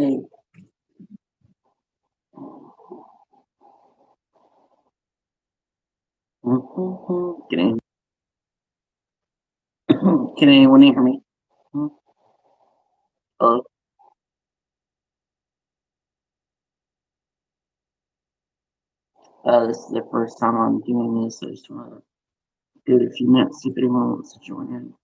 Hey, can anyone, can anyone hear me? Oh, this is the first time I'm doing this. I just want to give it a few minutes, see if anyone wants to join in.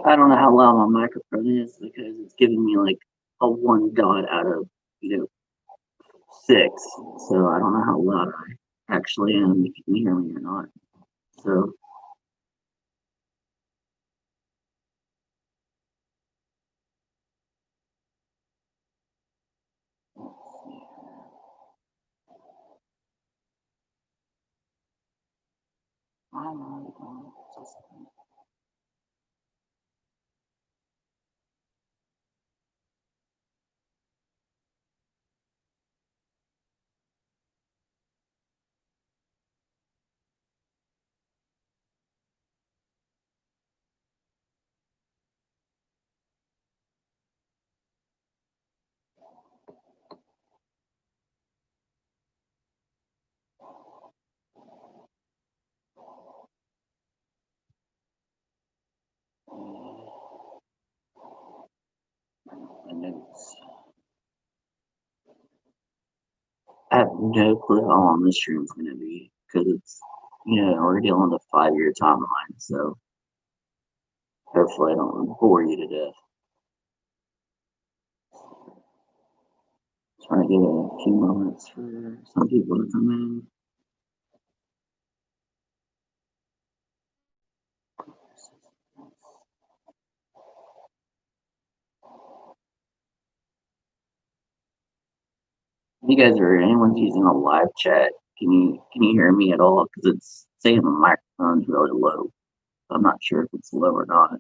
I don't know how loud my microphone is because it's giving me like a 1 dot out of, 6. So I don't know how loud I actually am, if you can hear me or not. So, my notes. I have no clue how long this stream's going to be because it's, we're dealing with a 5-year timeline. So hopefully I don't bore you to death. Trying to give it a few moments for some people to come in. You guys are anyone's using a live chat? Can you hear me at all? Because it's saying the microphone's really low. I'm not sure if it's low or not.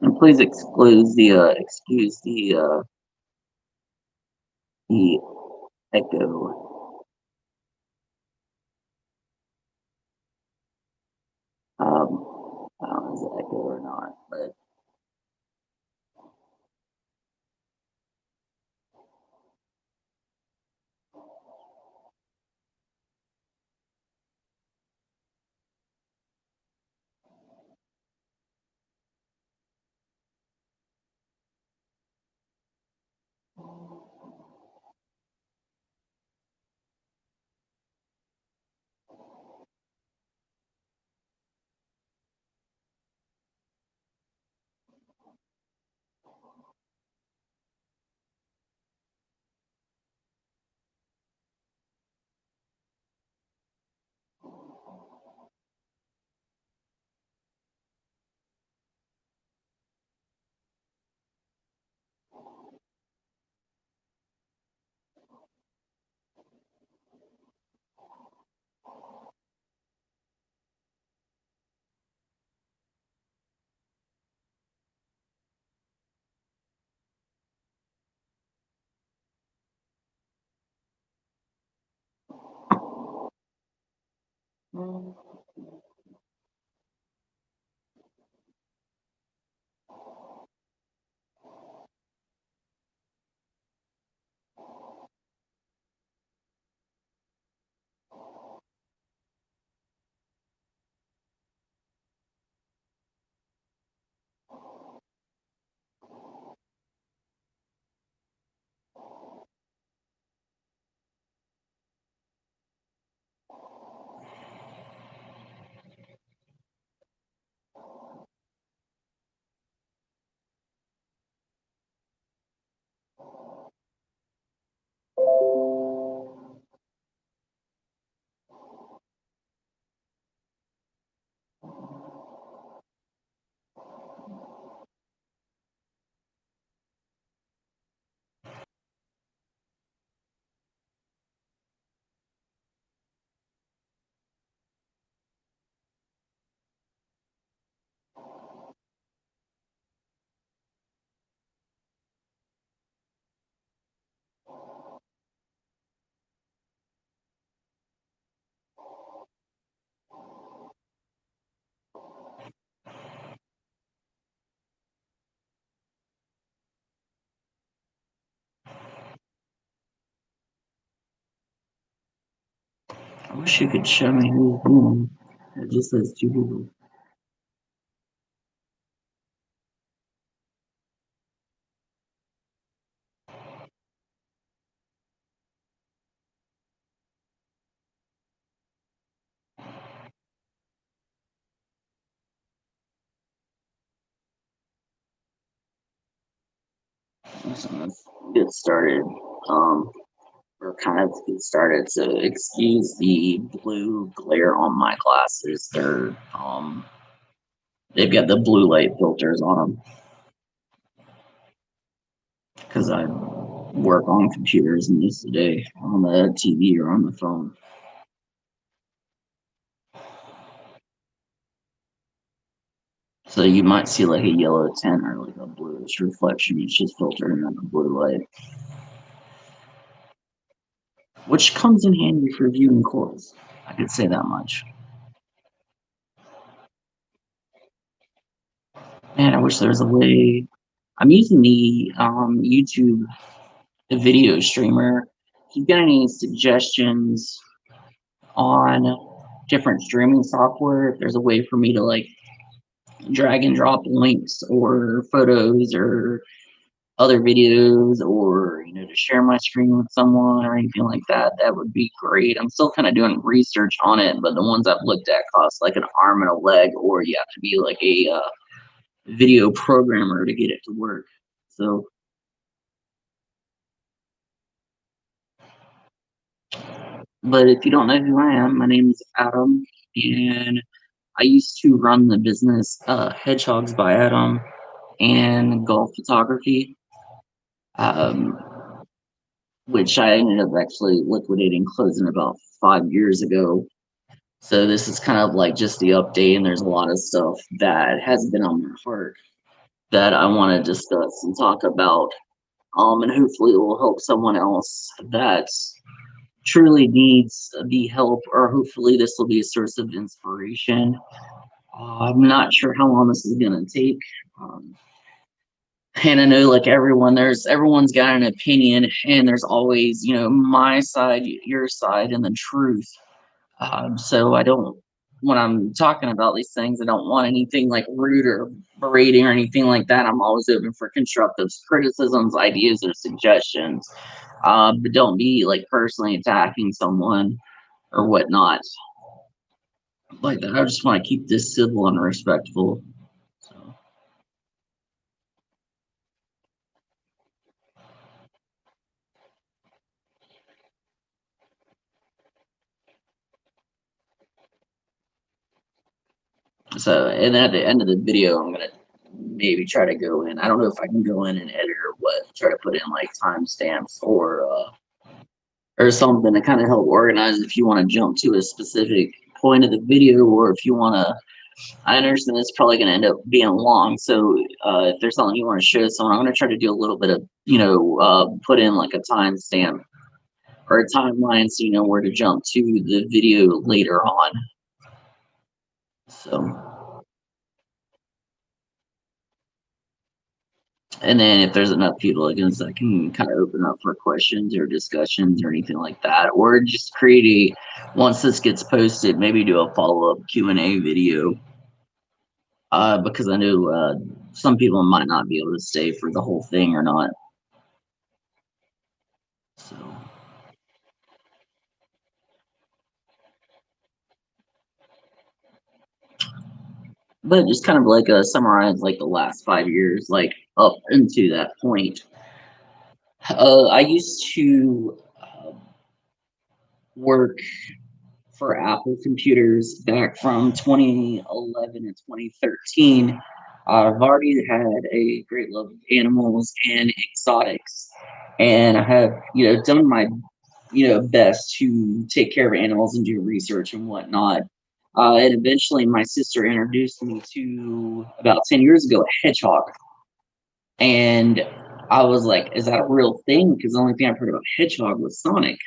And please excuse the echo. I don't know if it's echo or not, but I wish you could show me who's doing it. It just says two people. So let's get started. Um, or kind of get started. So excuse the blue glare on my glasses. They've got the blue light filters on them because I work on computers and use today on the TV or on the phone. So you might see like a yellow tint or like a bluish reflection. It's just filtering on the blue light, which comes in handy for viewing corals. I could say that much. Man, I wish there was a way. I'm using the YouTube video streamer. If you've got any suggestions on different streaming software, if there's a way for me to like drag and drop links or photos or other videos or to share my screen with someone or anything like that, that would be great. I'm still kind of doing research on it, but the ones I've looked at cost like an arm and a leg, or you have to be like a video programmer to get it to work. So, but if you don't know who I am, my name is Adam, and I used to run the business Hedgehogs by Adam and golf photography, um, which I ended up actually liquidating, closing about 5 years ago. So this is kind of like just the update, and there's a lot of stuff that has been on my heart that I want to discuss and talk about, and hopefully it will help someone else that truly needs the help, or hopefully this will be a source of inspiration. I'm not sure how long this is gonna take. Um, and I know like everyone's got an opinion, and there's always, my side, your side, and the truth. So I don't, when I'm talking about these things, I don't want anything like rude or berating or anything like that. I'm always open for constructive criticisms, ideas, or suggestions. But don't be like personally attacking someone or whatnot like that. I just want to keep this civil and respectful. So, and then at the end of the video, I'm gonna maybe try to go in. I don't know if I can go in and edit or what. Try to put in like timestamps or something to kind of help organize if you want to jump to a specific point of the video, or if you want to. I understand it's probably going to end up being long, so if there's something you want to show someone, I'm going to try to do a little bit of put in like a timestamp or a timeline so you know where to jump to the video later on. So, and then if there's enough people against, I can kind of open up for questions or discussions or anything like that, or just create once this gets posted, maybe do a follow-up Q&A video, because I know some people might not be able to stay for the whole thing or not. So, but just kind of like summarize like the last 5 years, like up into that point. I used to work for Apple computers back from 2011 and 2013. I've already had a great love of animals and exotics, and I have done my best to take care of animals and do research and whatnot. And eventually, my sister introduced me to about 10 years ago a hedgehog, and I was like, "Is that a real thing?" Because the only thing I've heard about hedgehog was Sonic.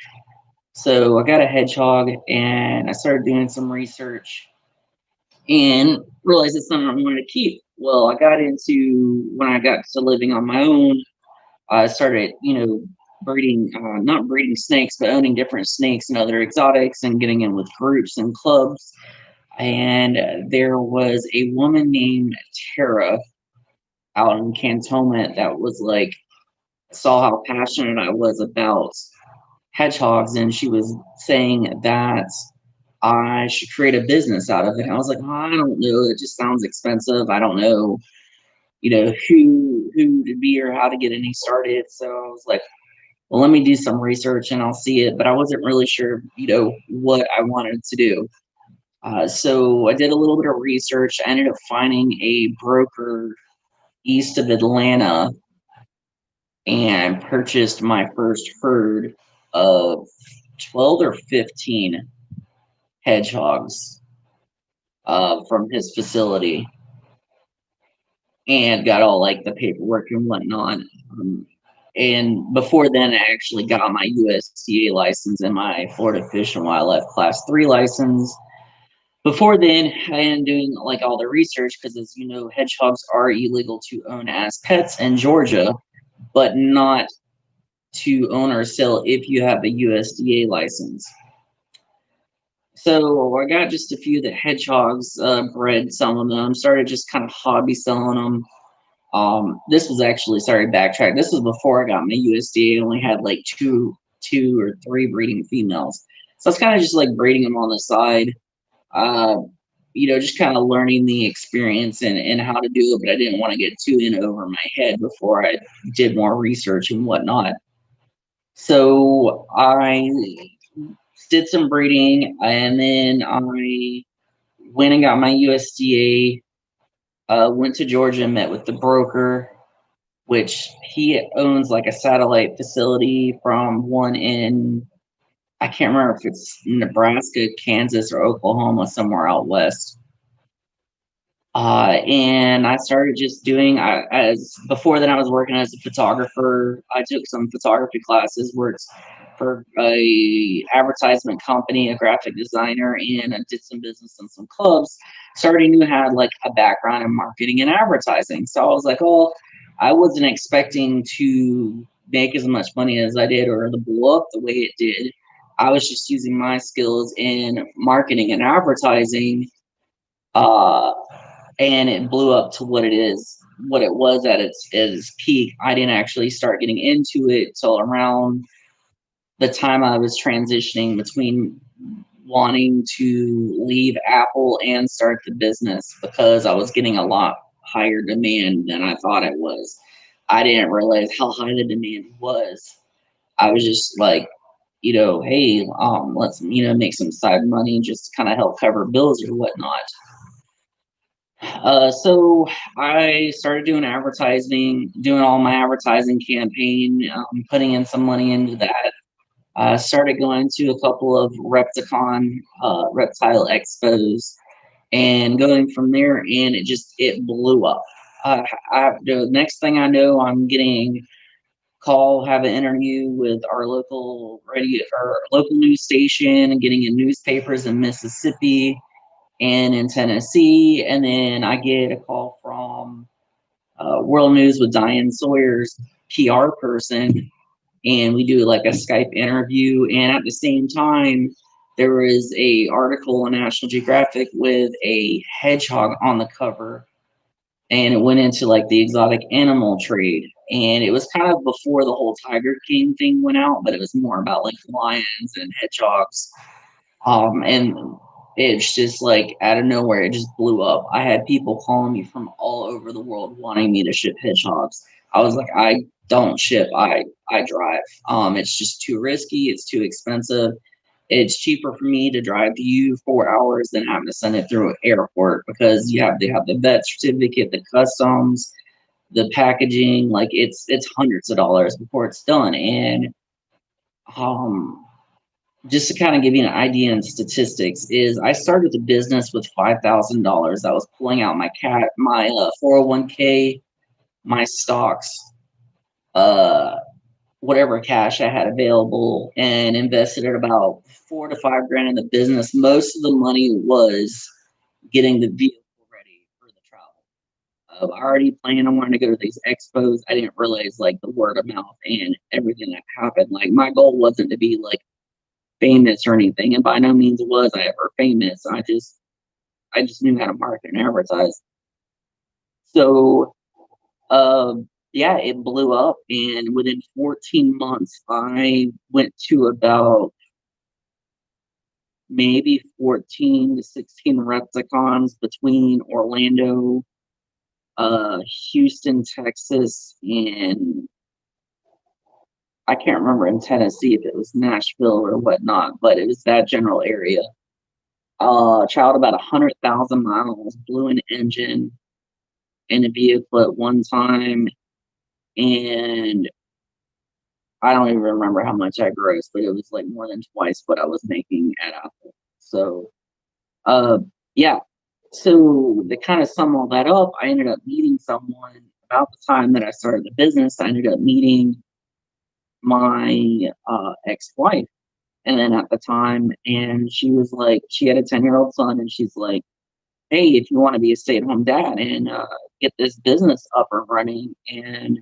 So I got a hedgehog and I started doing some research and realized it's something I wanted to keep. Well, I got into when I got to living on my own, I started, breeding, not breeding snakes, but owning different snakes and other exotics and getting in with groups and clubs. And there was a woman named Tara out in Cantonment that was like, saw how passionate I was about hedgehogs, and she was saying that I should create a business out of it. And I was like, oh, I don't know. It just sounds expensive. I don't know, who to be or how to get any started. So I was like, well, let me do some research and I'll see it. But I wasn't really sure, what I wanted to do. So I did a little bit of research. I ended up finding a broker east of Atlanta and purchased my first herd of 12 or 15 hedgehogs from his facility and got all like the paperwork and whatnot. And before then, I actually got my USDA license and my Florida Fish and Wildlife Class 3 license. Before then, I am doing like all the research because, as you know, hedgehogs are illegal to own as pets in Georgia, but not to own or sell if you have a USDA license. So I got just a few that hedgehogs bred, some of them. Started just kind of hobby selling them. This was actually, sorry, backtrack. This was before I got my USDA. I only had like two or three breeding females. So I was kind of just like breeding them on the side. Uh, just kind of learning the experience and how to do it, but I didn't want to get too in over my head before I did more research and whatnot. So I did some breeding, and then I went and got my USDA. Went to Georgia and met with the broker, which he owns like a satellite facility from one in, I can't remember if it's Nebraska, Kansas, or Oklahoma, somewhere out west. And I started just doing, as before then I was working as a photographer. I took some photography classes, worked for a advertisement company, a graphic designer, and I did some business in some clubs. Starting to had like a background in marketing and advertising. So I was like, oh, I wasn't expecting to make as much money as I did or to blow up the way it did. I was just using my skills in marketing and advertising. Uh, and it blew up to what it was at its peak. I didn't actually start getting into it till around the time I was transitioning between wanting to leave Apple and start the business because I was getting a lot higher demand than I thought it was. I didn't realize how high the demand was. I was just like, hey, let's make some side money just to kind of help cover bills or whatnot. So I started doing advertising, doing all my advertising campaign, putting in some money into that. Started going to a couple of reptile expos, and going from there. And it blew up. The next thing I know, I'm getting have an interview with our local news station, and getting in newspapers in Mississippi and in Tennessee. And then I get a call from World News with Diane Sawyer's PR person, and we do like a Skype interview. And at the same time, there was a article in National Geographic with a hedgehog on the cover, and it went into like the exotic animal trade. And it was kind of before the whole Tiger King thing went out, but it was more about like lions and hedgehogs. And it's just like out of nowhere, it just blew up. I had people calling me from all over the world wanting me to ship hedgehogs. I was like, I don't ship, I drive. It's just too risky, it's too expensive. It's cheaper for me to drive to you 4 hours than having to send it through an airport, because you have to have the vet certificate, the customs, the packaging. Like it's hundreds of dollars before it's done. And um just to kind of give you an idea in statistics, is I started the business with $5,000. I was pulling out my 401k, my stocks, uh, whatever cash I had available, and invested at about 4 to 5 grand in the business. Most of the money was getting the vehicle ready for the travel. I already planned on wanting to go to these expos. I didn't realize like the word of mouth and everything that happened. Like my goal wasn't to be like famous or anything, and by no means was I ever famous. I just knew how to market and advertise. So yeah, it blew up, and within 14 months, I went to about maybe 14 to 16 Repticons between Orlando, Houston, Texas, and I can't remember in Tennessee if it was Nashville or whatnot, but it was that general area. Traveled about 100,000 miles, blew an engine in a vehicle at one time, and I don't even remember how much I grossed, but it was like more than twice what I was making at Apple. So, uh, yeah. So to kind of sum all that up, I ended up meeting someone about the time that I started the business. I ended up meeting my ex-wife, and then at the time, and she was like, she had a 10-year-old son, and she's like, "Hey, if you want to be a stay-at-home dad and get this business up and running, and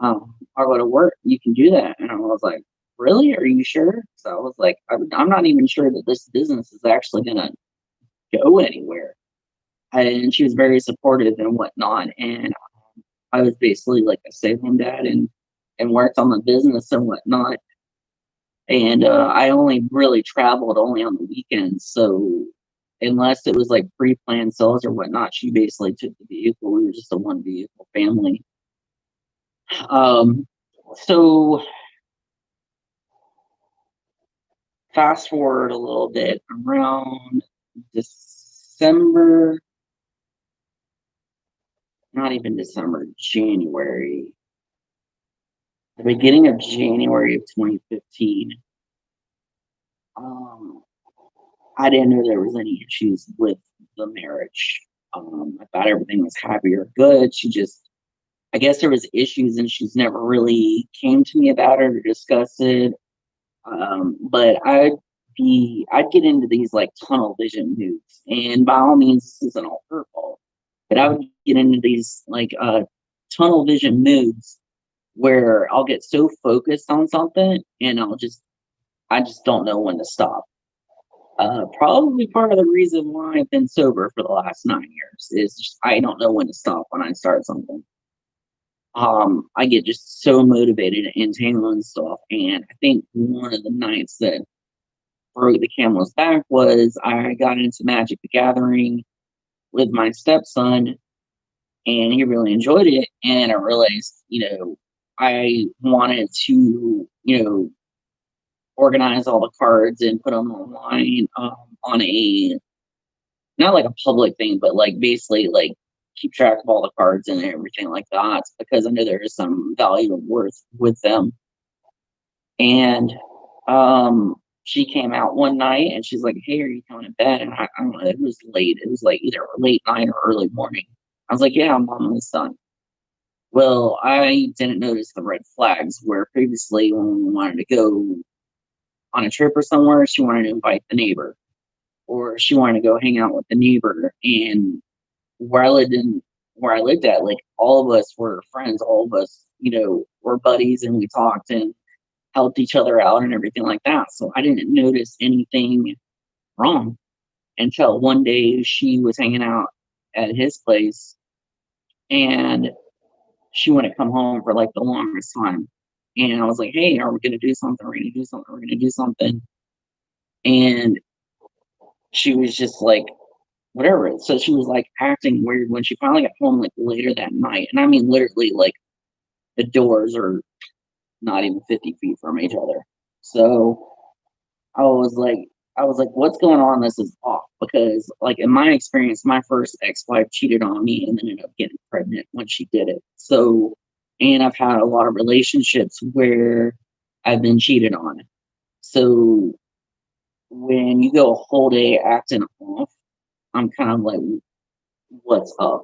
I'll go to work, you can do that." And I was like, "Really? Are you sure?" So I was like, I'm not even sure that this business is actually gonna go anywhere. And she was very supportive and whatnot. And I was basically like a stay-at-home dad and worked on the business and whatnot. And I only really traveled only on the weekends. So unless it was like pre-planned sales or whatnot, she basically took the vehicle. We were just a one vehicle family. Um, so fast forward a little bit around December, not even December, January, the beginning of January of 2015. Um, I didn't know there was any issues with the marriage. I thought everything was happy or good. I guess there was issues, and she's never really came to me about it or discussed it. But I'd get into these like tunnel vision moods, and by all means, this isn't all her fault, but I would get into these like tunnel vision moods where I'll get so focused on something, and I just don't know when to stop. Probably part of the reason why I've been sober for the last 9 years is just I don't know when to stop when I start something. I get just so motivated and tangled and stuff, and I think one of the nights that broke the camel's back was I got into Magic the Gathering with my stepson, and he really enjoyed it. And I realized, I wanted to, organize all the cards and put them online on a not like a public thing, but like basically like keep track of all the cards and everything like that because I know there is some value and worth with them. And she came out one night and she's like, "Hey, are you coming to bed?" And I don't know, it was late. It was like either late night or early morning. I was like, "Yeah, I'm on this done." Well, I didn't notice the red flags where previously when we wanted to go on a trip or somewhere, she wanted to invite the neighbor or she wanted to go hang out with the neighbor. And where I lived in where I lived at, like all of us were friends, all of us, were buddies and we talked and helped each other out and everything like that. So I didn't notice anything wrong until one day she was hanging out at his place and she wouldn't come home for like the longest time. And I was like, "Hey, are we gonna do something? We're gonna do something, we're gonna do something." And she was just like, whatever. So she was like acting weird when she finally got home like later that night. And I mean literally like the doors are not even 50 feet from each other. So I was like, what's going on? This is off because, like, in my experience, my first ex-wife cheated on me and then ended up getting pregnant when she did it. So, and I've had a lot of relationships where I've been cheated on. So when you go a whole day acting off, I'm kind of like, what's up?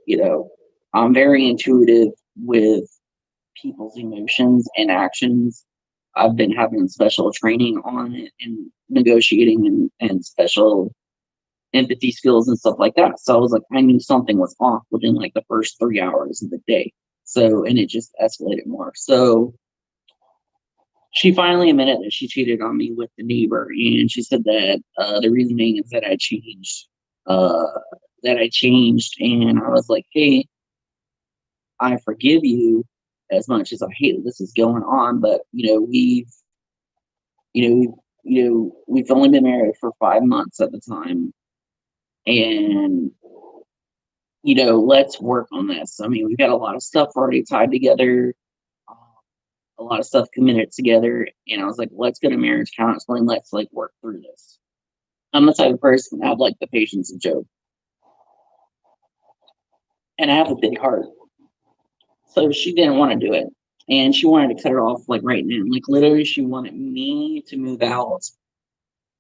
You know, I'm very intuitive with people's emotions and actions. I've been having special training on it and negotiating and special. empathy skills and stuff like that. So I was like, I knew something was off within like the first 3 hours of the day. So, and it just escalated more. So she finally admitted that she cheated on me with the neighbor, and she said that the reasoning is that I changed. Uh, that I changed, and I was like, "Hey, I forgive you as much as I hate that this is going on, but we've only been married for 5 months at the time, and let's work on this. I mean, we've got a lot of stuff already tied together, uh, a lot of stuff committed together, and I was like, let's go to marriage counseling. Let's like work through this. I'm the type of person that have like the patience of Job, and I have a big heart. So she didn't want to do it, and she wanted to cut it off like right now. Like literally, she wanted me to move out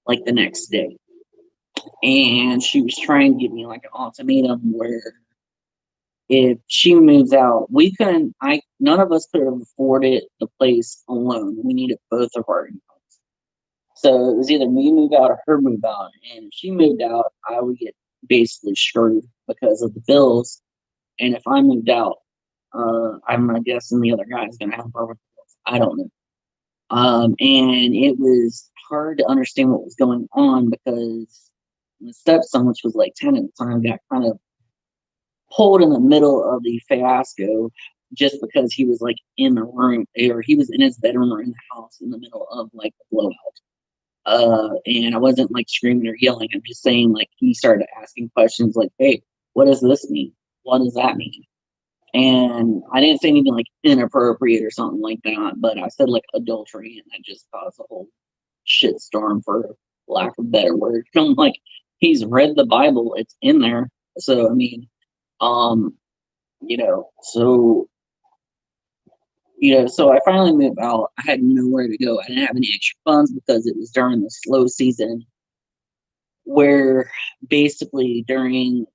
like the next day, and she was trying to give me like an ultimatum where if she moves out, we couldn't. I none of us could have afforded the place alone. We needed both of our incomes. So it was either me move out or her move out. And if she moved out, I would get basically screwed because of the bills. And if I moved out, I'm guessing the other guy's gonna have more with the bills. I don't know. And it was hard to understand what was going on because the stepson, which was like 10 at the time, got kind of pulled in the middle of the fiasco just because he was like in the room or he was in his bedroom or in the house in the middle of like the blowout. And I wasn't like screaming or yelling. I'm just saying like he started asking questions like, "Hey, what does this mean? What does that mean?" And I didn't say anything like inappropriate or something like that, but I said like adultery, and that just caused a whole shitstorm for lack of a better word. I'm like, he's read the Bible, it's in there. So I mean, um, so so I finally moved out. I had nowhere to go. I didn't have any extra funds because it was during the slow season where basically during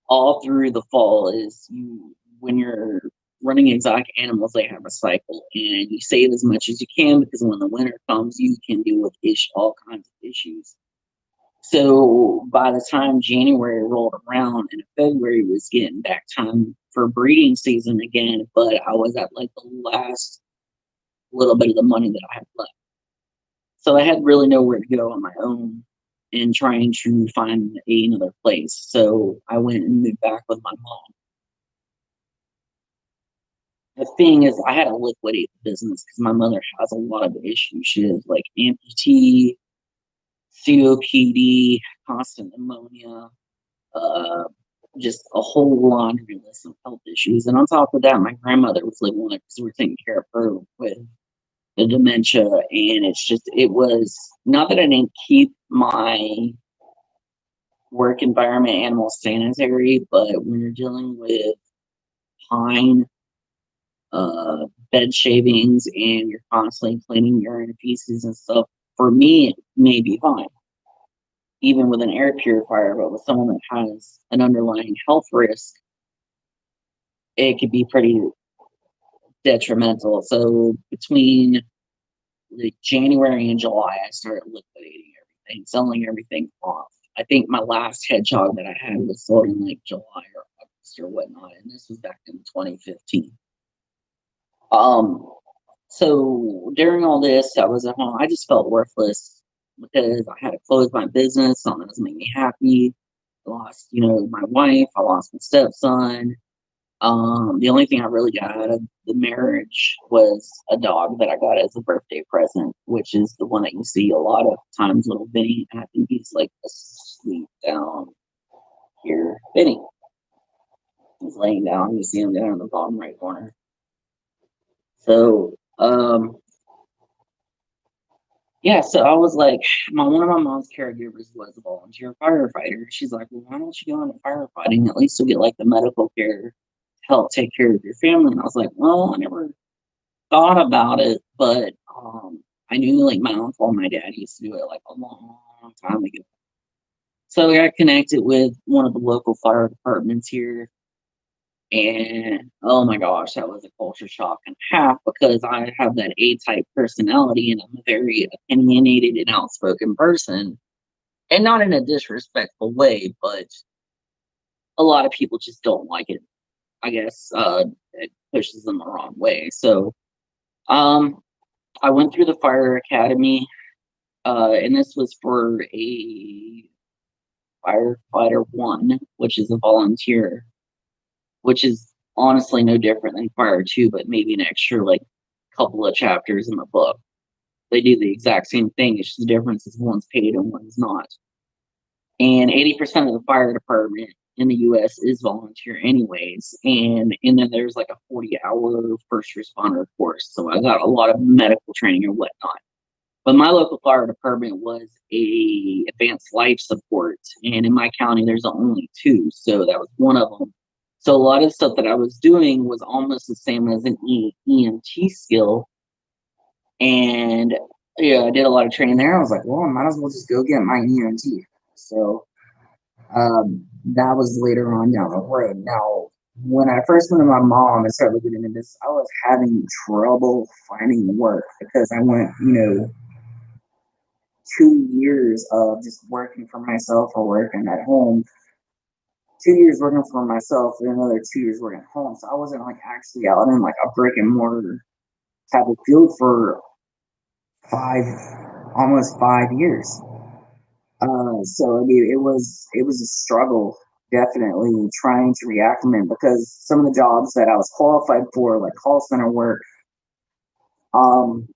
all through the fall is you when you're running exotic animals, they have a cycle and you save as much as you can because when the winter comes you can deal with all kinds of issues. So by the time January rolled around and February was getting back time for breeding season again, but I was at like the last little bit of the money that I had left. So I had really nowhere to go on my own in trying to find another place. So I went and moved back with my mom. The thing is, I had to liquidate the business because my mother has a lot of issues. She has like amputee, COPD, constant pneumonia, uh, just a whole laundry list of health issues. And on top of that, my grandmother was living with it because we were taking care of her with the dementia. And it was not that I didn't keep my work environment animal sanitary, but when you're dealing with pine, bed shavings, and you're constantly cleaning urine and feces and stuff, for me, it may be fine, even with an air purifier, but with someone that has an underlying health risk, it could be pretty detrimental. So between like January and July, I started liquidating everything, selling everything off. I think my last hedgehog that I had was sold in like July or August or whatnot, and this was back in 2015. Um, so during all this, I was at home. I just felt worthless because I had to close my business. Something that doesn't make me happy. I lost, my wife. I lost my stepson. The only thing I really got out of the marriage was a dog that I got as a birthday present, which is the one that you see a lot of times, little Vinny. And I think he's like asleep down here. Vinny, he's laying down. You see him down in the bottom right corner. So, yeah, so I was like, one of my mom's caregivers was a volunteer firefighter. She's like, well, why don't you go into firefighting? At least you'll get like the medical care to help take care of your family. And I was like, well, I never thought about it, but I knew like my uncle and my dad used to do it like a long time ago. So I got connected with one of the local fire departments here. And oh my gosh, that was a culture shock and a half because I have that A type personality and I'm a very opinionated and outspoken person. and not in a disrespectful way, but a lot of people just don't like it. I guess it pushes them the wrong way. So um, I went through the fire academy, and this was for a firefighter one, which is a volunteer, which is honestly no different than fire two, but maybe an extra like couple of chapters in the book. They do the exact same thing. It's just the difference is one's paid and one's not. And 80% of the fire department in the US is volunteer anyways. And then there's like a 40-hour first responder course. So I got a lot of medical training and whatnot. But my local fire department was a advanced life support. And in my county there's only two. So that was one of them. So a lot of stuff that I was doing was almost the same as an EMT skill. And yeah, I did a lot of training there. I was like, well, I might as well just go get my EMT. So that was later on down the road. Now, when I first went to my mom and started looking into this, I was having trouble finding work because I went, 2 years of just working for myself or working at home, 2 years working for myself, and another 2 years working at home. So I wasn't like actually out in like a brick and mortar type of field for five, almost 5 years. So I mean, it was a struggle, definitely trying to reacclimate because some of the jobs that I was qualified for, like call center work, um,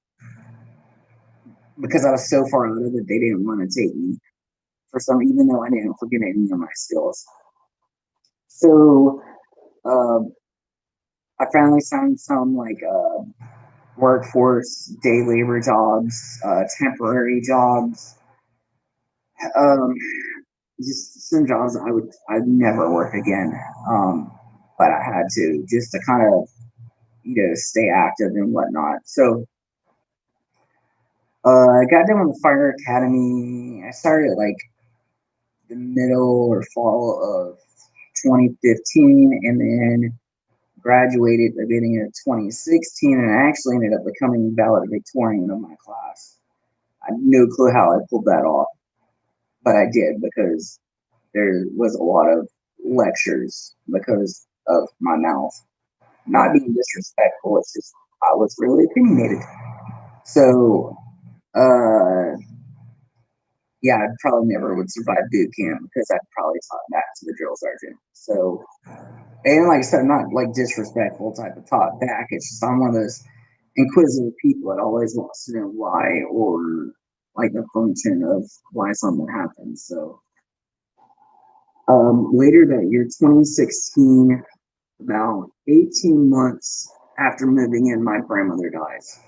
because I was so far out of it, they didn't want to take me for some, even though I didn't forget any of my skills. So I finally found some like workforce, day labor jobs, temporary jobs. Um, just some jobs I'd never work again. But I had to just to kind of stay active and whatnot. So I got done with the fire academy. I started like the middle or fall of 2015, and then graduated the beginning of 2016, and I actually ended up becoming valedictorian of my class. I had no clue how I pulled that off, but I did because there was a lot of lectures because of my mouth. Not being disrespectful, it's just I was really opinionated. So, uh, yeah, I probably never would survive boot camp because I'd probably taught that to the drill sergeant. So, and like I said, I'm not like disrespectful type of talk back. It's just I'm one of those inquisitive people that always wants to know why or like the function of why something happens. So, later that year, 2016, about 18 months after moving in, my grandmother dies.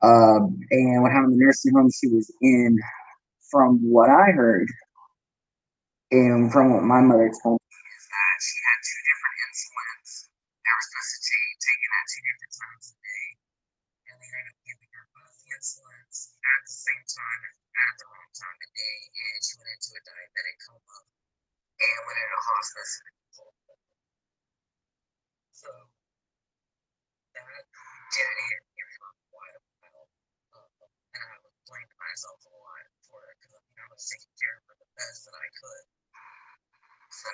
And what happened in the nursing home she was in, from what I heard and from what my mother told me, is that she had two different insulins. They were supposed to take taken at two different times a day, and they ended up giving her both the insulins at the same time at the wrong time of day, and she went into a diabetic coma and went into hospice. So that did hit me for quite a while. And I was blaming myself a lot for it because I was taking care of her the best that I could. So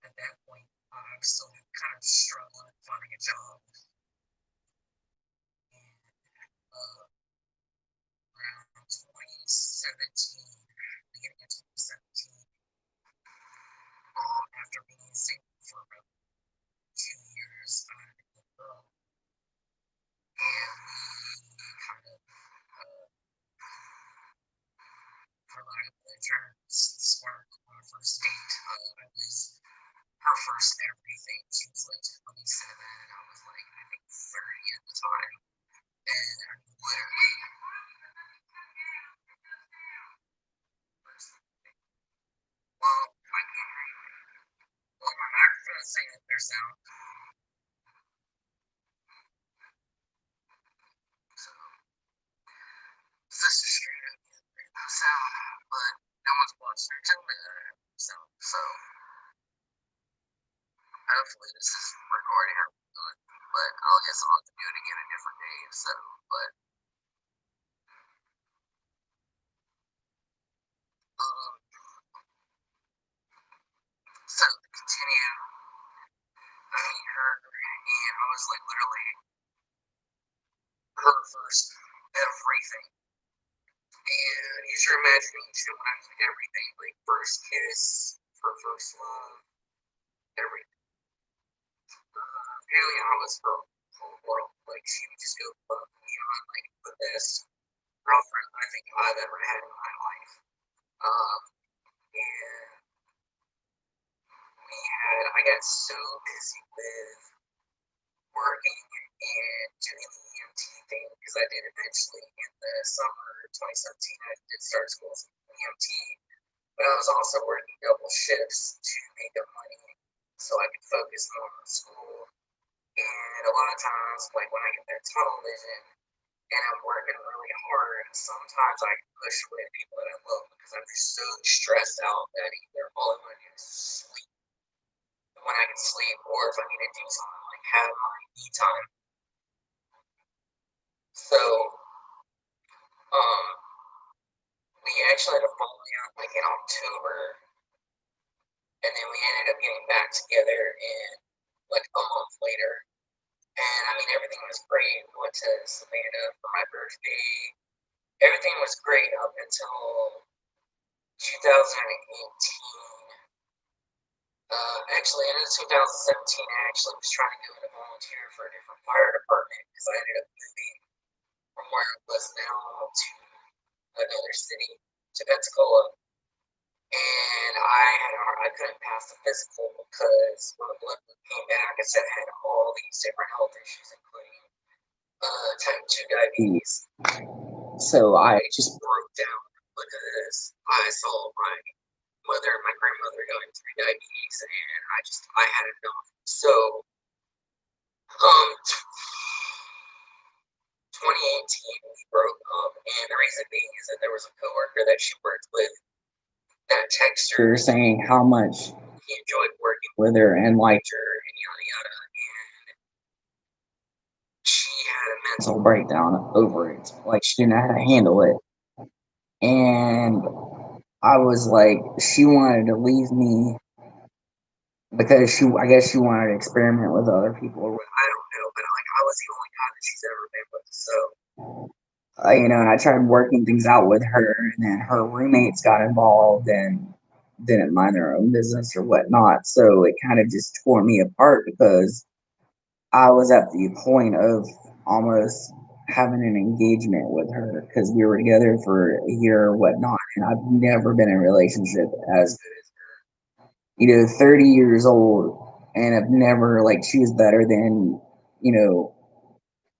at that point, I was still kind of struggling finding a job. And around 2017, beginning of 2017, after being single for about 2 years, I met a girl, and we kind of, for lack of better terms, sparked our first date. I was her first everything. She was like 27, and I was like, I think 30 at the time. And I literally, well, I can't read. Well, my microphone is saying that there's sound. So, this is straight up no sound, but no one's watching or telling me that I have no sound. So, hopefully, this is recording or good. but I'll guess I'll have to do it again a different day. Um, so to continue, I meet her, and I was like literally her first everything. And use your imagination when I was like everything, like first kiss, her first love, everything. Apparently I was her whole world. Like she would just go above and beyond, like the best girlfriend I think I've ever had in my life. Um, and I got so busy with working and doing the EMT thing because I did eventually in the summer of 2017. I did start school as an EMT, but I was also working double shifts to make up money so I could focus more on school. And a lot of times, like when I get that tunnel vision and I'm working really hard, sometimes I can push away people that I love because I'm just so stressed out that either all I want to do is sleep when I can sleep, or if I need to do something like have my me time. So, um, we actually had a falling out like in October, and then we ended up getting back together in like a month later. And I mean, everything was great. We went to Savannah for my birthday. Everything was great up until 2018. Actually, in 2017, I actually was trying to go in a volunteer for a different fire department because I ended up moving from where I was now to another city, to Pensacola. And I couldn't pass the physical because when the blood came back, it said I had all these different health issues, including type 2 diabetes. So I just broke down because I saw my mother and my grandmother going through diabetes, and I had enough. So, 2018 we broke up, and the reason being is that there was a coworker that she worked with that texted her saying how much he enjoyed working with her and liked her and yada yada, and she had a mental breakdown over it. Like she didn't know how to handle it, and I was like, she wanted to leave me because I guess she wanted to experiment with other people. I don't know, but like I was the only guy that she's ever been with, so and I tried working things out with her, and then her roommates got involved and didn't mind their own business or whatnot. So it kind of just tore me apart because I was at the point of almost having an engagement with her because we were together for a year or whatnot, and I've never been in a relationship as good as her. 30 years old, and I've never like she was better than you know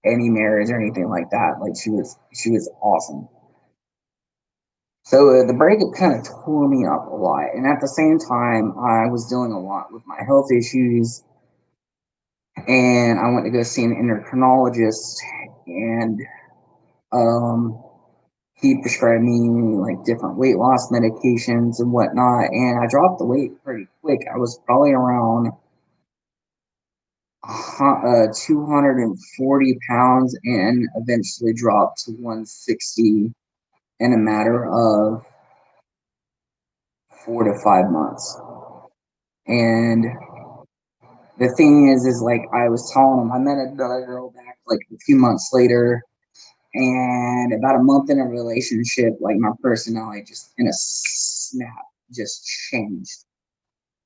any marriage or anything like that. Like she was awesome. So the breakup kind of tore me up a lot, and at the same time, I was dealing a lot with my health issues, and I went to go see an endocrinologist, and um, he prescribed me like different weight loss medications and whatnot, and I dropped the weight pretty quick. I was probably around 240 pounds, and eventually dropped to 160 in a matter of 4 to 5 months. And the thing is like I was telling him, I met another girl back like a few months later, and about a month in a relationship, like my personality just in a snap just changed.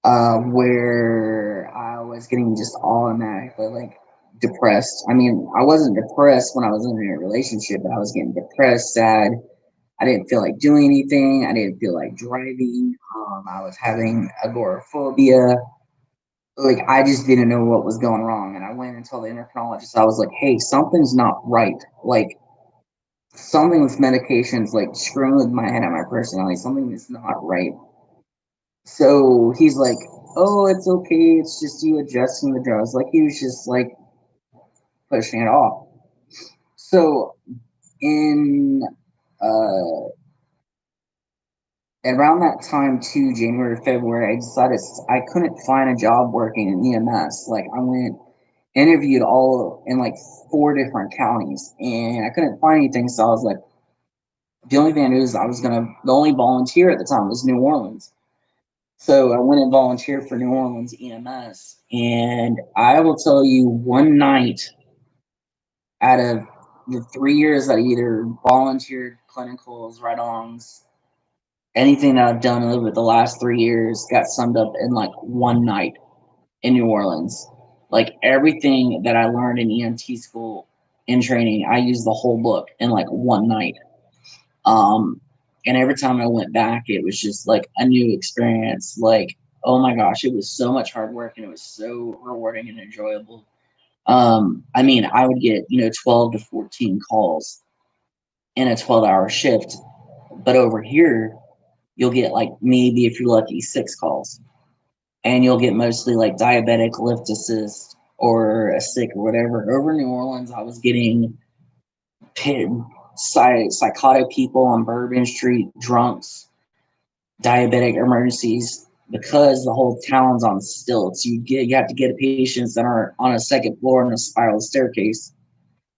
Where I was getting just automatically like depressed. I mean, I wasn't depressed when I was in a relationship, but I was getting depressed, sad. I didn't feel like doing anything. I didn't feel like driving. I was having agoraphobia. Like I just didn't know what was going wrong, and I went and told the endocrinologist. I was like, "Hey, something's not right. Like something with medications, like screwing with my head and my personality. Something is not right." So he's like, "Oh, it's okay. It's just you adjusting the drugs." Like he was just like pushing it off. So in uh around that time too, January, February, I decided I couldn't find a job working in EMS. Like I went interviewed all in like 4 different counties, and I couldn't find anything. So I was like, the only thing I knew is the only volunteer at the time was New Orleans. So I went and volunteered for New Orleans EMS, and I will tell you, one night out of the 3 years that I either volunteered, clinicals, ride-ons, anything that I've done over the last 3 years got summed up in like one night in New Orleans. Like everything that I learned in EMT school in training, I used the whole book in like one night. Um, and every time I went back, it was just like a new experience. Like, oh my gosh, it was so much hard work and it was so rewarding and enjoyable. I mean, I would get, 12 to 14 calls in a 12-hour shift, but over here, you'll get like maybe if you're lucky, 6 calls, and you'll get mostly like diabetic lift assist or a sick or whatever. Over in New Orleans, I was getting psychotic people on Bourbon Street, drunks, diabetic emergencies, because the whole town's on stilts. You have to get patients that are on a second floor in a spiral staircase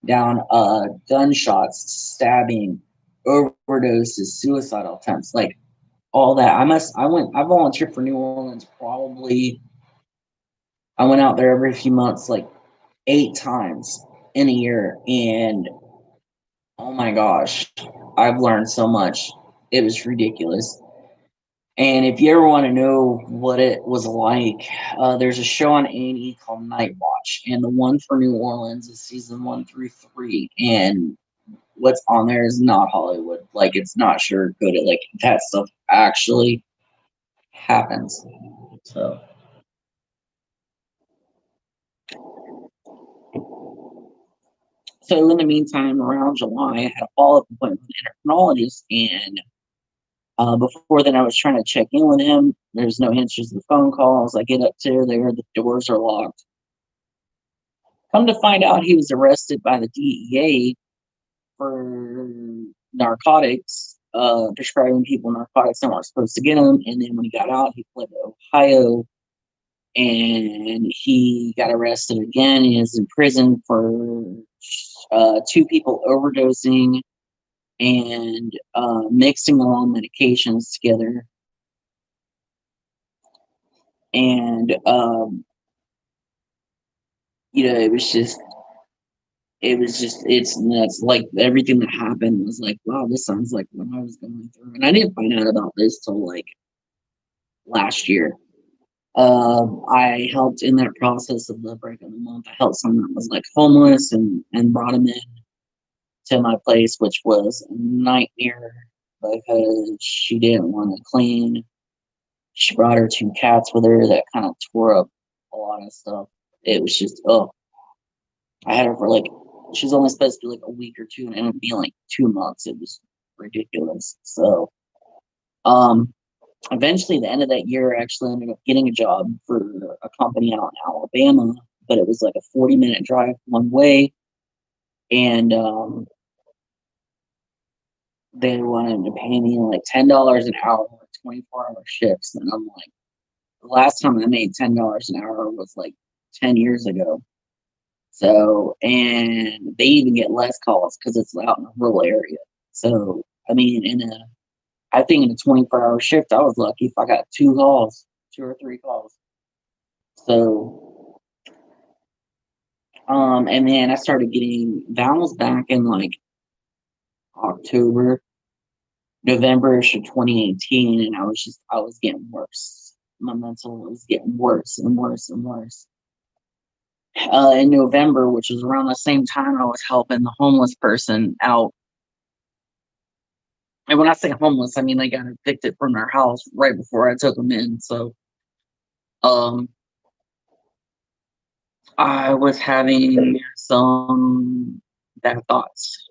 down, gunshots, stabbing, overdoses, suicidal attempts, like all that. I volunteered for New Orleans probably. I went out there every few months, like 8 times in a year, and oh my gosh, I've learned so much. It was ridiculous. And if you ever want to know what it was like, there's a show on A&E called Night Watch, and the one for New Orleans is season 1 through 3. And what's on there is not Hollywood. Like, it's not sugarcoated. Like, that stuff actually happens. So, in the meantime, around July, I had a follow-up appointment with an endocrinologist, and before then, I was trying to check in with him. There's no answers to the phone calls. I get up there, the doors are locked. Come to find out, he was arrested by the DEA for narcotics, prescribing people narcotics that weren't supposed to get them. And then when he got out, he fled to Ohio, and he got arrested again. He is in prison for 2 people overdosing and mixing the wrong medications together. And it's nuts. Like, everything that happened was like, wow, this sounds like what I was going through. And I didn't find out about this till like last year. I helped in that process of the break of the month. I helped someone that was like homeless, and brought him in to my place, which was a nightmare because she didn't want to clean. She brought her 2 cats with her that kind of tore up a lot of stuff. It was just, oh, I had her for like, she was only supposed to be like a week or two, and it ended up being like 2 months. It was ridiculous. So, um, eventually, the end of that year, I actually ended up getting a job for a company out in Alabama, but it was like a 40-minute drive one way, and they wanted to pay me like $10 an hour, 24-hour shifts, and I'm like, the last time I made $10 an hour was like 10 years ago. So, and they even get less calls because it's out in a rural area. So, I mean, I think in a 24-hour shift, I was lucky if I got 2 calls, 2 or 3 calls. So, and then I started getting vowels back in like October, November-ish of 2018, and I was getting worse. My mental was getting worse and worse and worse. In November, which was around the same time I was helping the homeless person out. And when I say homeless, I mean they got evicted from their house right before I took them in. So, um, I was having some bad thoughts,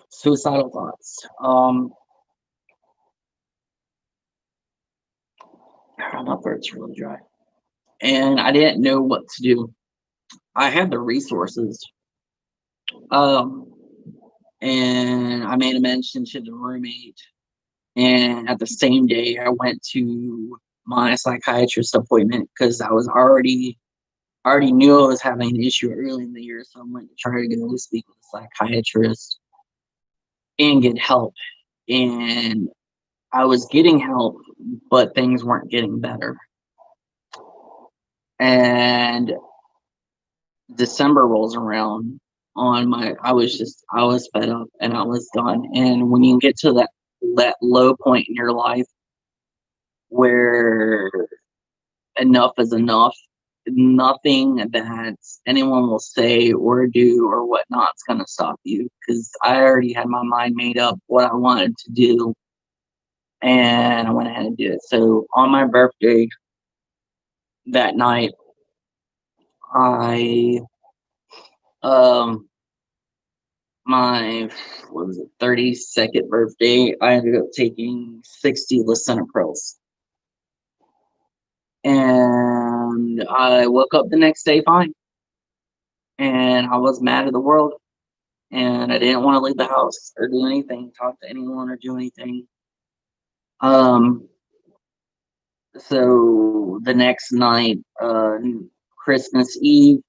suicidal thoughts. My throat's really dry, and I didn't know what to do. I had the resources, um, and I made a mention to the roommate. And at the same day, I went to my psychiatrist appointment because I was already I already knew I was having an issue early in the year, so I went to try to go speak with a psychiatrist and get help. And I was getting help, but things weren't getting better. And December rolls around I was fed up and I was done. And when you get to that low point in your life where enough is enough, nothing that anyone will say or do or whatnot's gonna stop you, because I already had my mind made up what I wanted to do, and I went ahead and did it. So on my birthday that night, I um my what was it, 32nd birthday, I ended up taking 60 lisinoprils. And I woke up the next day fine. And I was mad at the world. And I didn't want to leave the house or do anything, talk to anyone or do anything. Um, so the next night, Christmas Eve,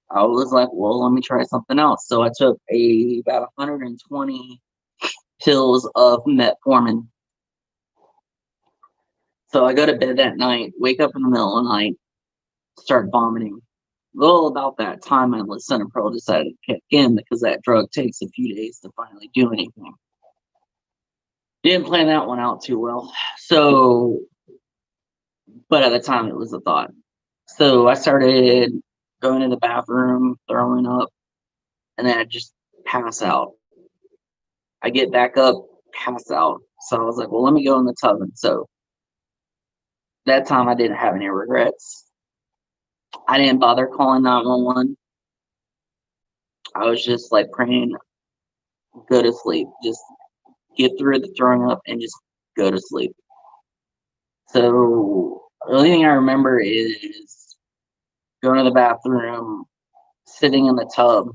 I was like, well, let me try something else. So I took about 120 pills of metformin. So I go to bed that night, wake up in the middle of the night, start vomiting. Well, about that time, my lisinopril decided to kick in because that drug takes a few days to finally do anything. Didn't plan that one out too well. So, but at the time, it was a thought. So I started going to the bathroom, throwing up, and then I just pass out. I get back up, pass out. So I was like, well, let me go in the tub. And so that time, I didn't have any regrets. I didn't bother calling 911. I was just like praying, go to sleep. Just get through the throwing up and just go to sleep. So the only thing I remember is going to the bathroom, sitting in the tub.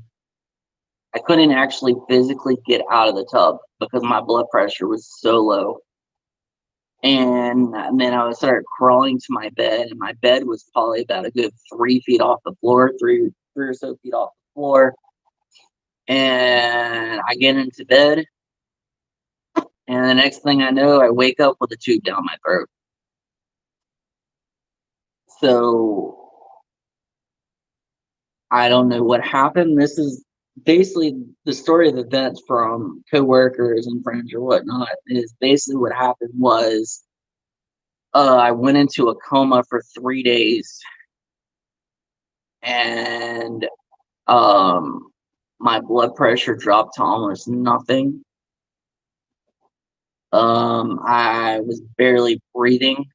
I couldn't actually physically get out of the tub because my blood pressure was so low. And then I started crawling to my bed, and my bed was probably about a good 3 feet off the floor, three or so feet off the floor. And I get into bed, and the next thing I know, I wake up with a tube down my throat. So I don't know what happened. This is basically the story of events from coworkers and friends or whatnot. Is basically what happened was I went into a coma for 3 days, and my blood pressure dropped to almost nothing. I was barely breathing.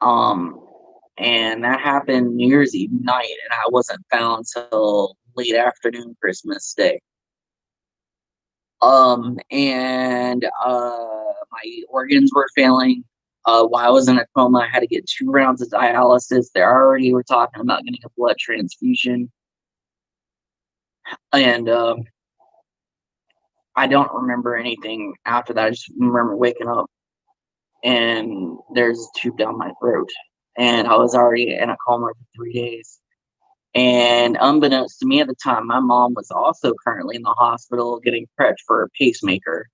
Um, and that happened New Year's Eve night, and I wasn't found till late afternoon Christmas Day. And my organs were failing. While I was in a coma, I had to get 2 rounds of dialysis. They already were talking about getting a blood transfusion. And I don't remember anything after that. I just remember waking up and there's a tube down my throat. And I was already in a coma for 3 days. And unbeknownst to me at the time, my mom was also currently in the hospital getting prepped for a pacemaker.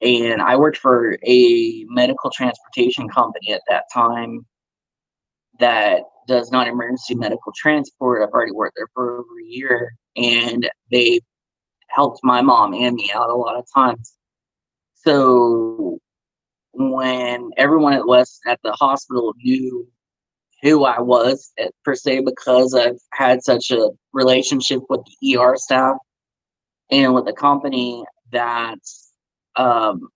And I worked for a medical transportation company at that time that does non-emergency medical transport. I've already worked there for over a year, and they helped my mom and me out a lot of times. So when everyone at the hospital knew who I was per se, because I've had such a relationship with the ER staff and with the company, um,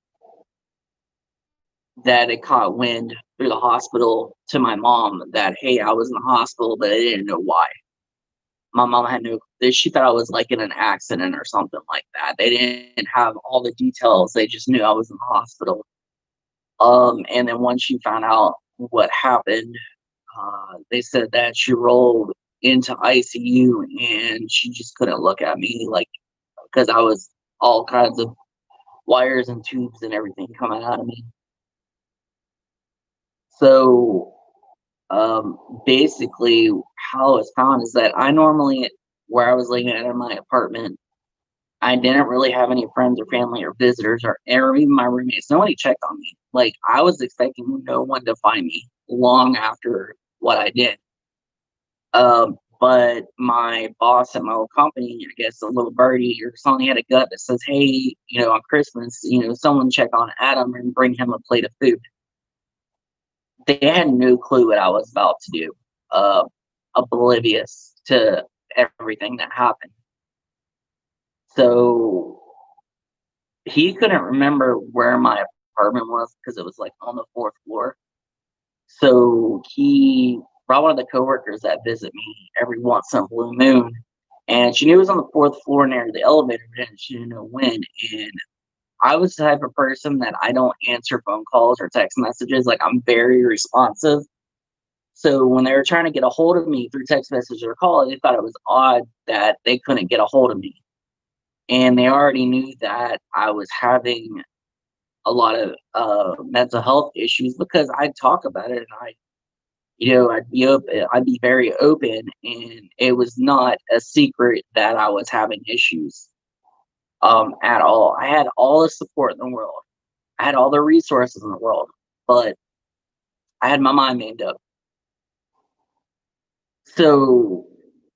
that it caught wind through the hospital to my mom that, hey, I was in the hospital, but I didn't know why. My mom had she thought I was like in an accident or something like that. They didn't have all the details. They just knew I was in the hospital. And then once she found out what happened, they said that she rolled into ICU and she just couldn't look at me, like, because I was all kinds of wires and tubes and everything coming out of me. So Basically, how it was found is that I normally, where I was living in my apartment, I didn't really have any friends or family or visitors or even my roommates. Nobody checked on me. Like, I was expecting no one to find me long after what I did. But my boss at my old company, I guess a little birdie or something, had a gut that says, "Hey, on Christmas, someone check on Adam and bring him a plate of food." They had no clue what I was about to do, uh, oblivious to everything that happened. So he couldn't remember where my apartment was because it was like on the fourth floor. So he brought one of the coworkers that visit me every once in a blue moon, and she knew it was on the fourth floor near the elevator, but she didn't know when. And I was the type of person that I don't answer phone calls or text messages. Like, I'm very responsive. So when they were trying to get a hold of me through text message or call, they thought it was odd that they couldn't get a hold of me. And they already knew that I was having a lot of mental health issues because I'd talk about it, and I'd be very open, and it was not a secret that I was having issues at all. I had all the support in the world. I had all the resources in the world, but I had my mind made up. So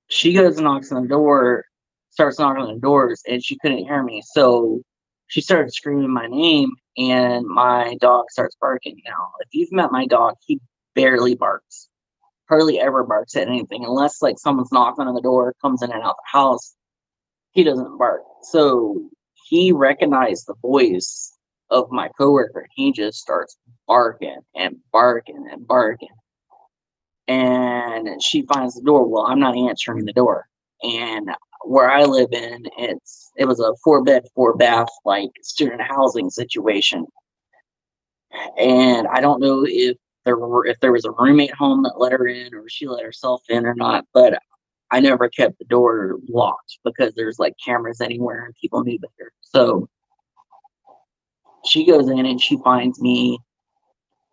she goes and knocks on the door, starts knocking on the doors, and she couldn't hear me. So she started screaming my name, and my dog starts barking. Now, if you've met my dog, he barely barks, hardly ever barks at anything unless like someone's knocking on the door, comes in and out the house. He doesn't bark. So he recognized the voice of my coworker. He just starts barking and barking and barking. And she finds the door. Well, I'm not answering the door. And where I live in, it was a 4 bed, 4 bath like student housing situation. And I don't know if there was a roommate home that let her in or she let herself in or not, but I never kept the door locked because there's like cameras anywhere and people knew better. So she goes in and she finds me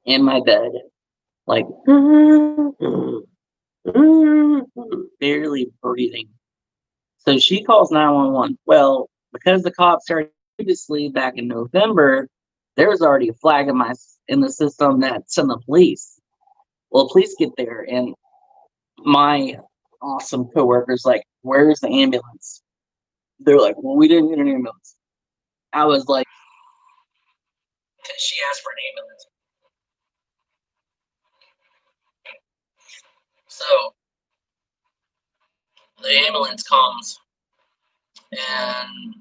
in my bed, like barely breathing. So she calls 911. Well, because the cops started previously back in November, there was already a flag in the system that sent the police. Well, police get there, and my awesome coworker's like, "Where's the ambulance?" They're like, "Well, we didn't get an ambulance." I was like, she asked for an ambulance. So the ambulance comes, and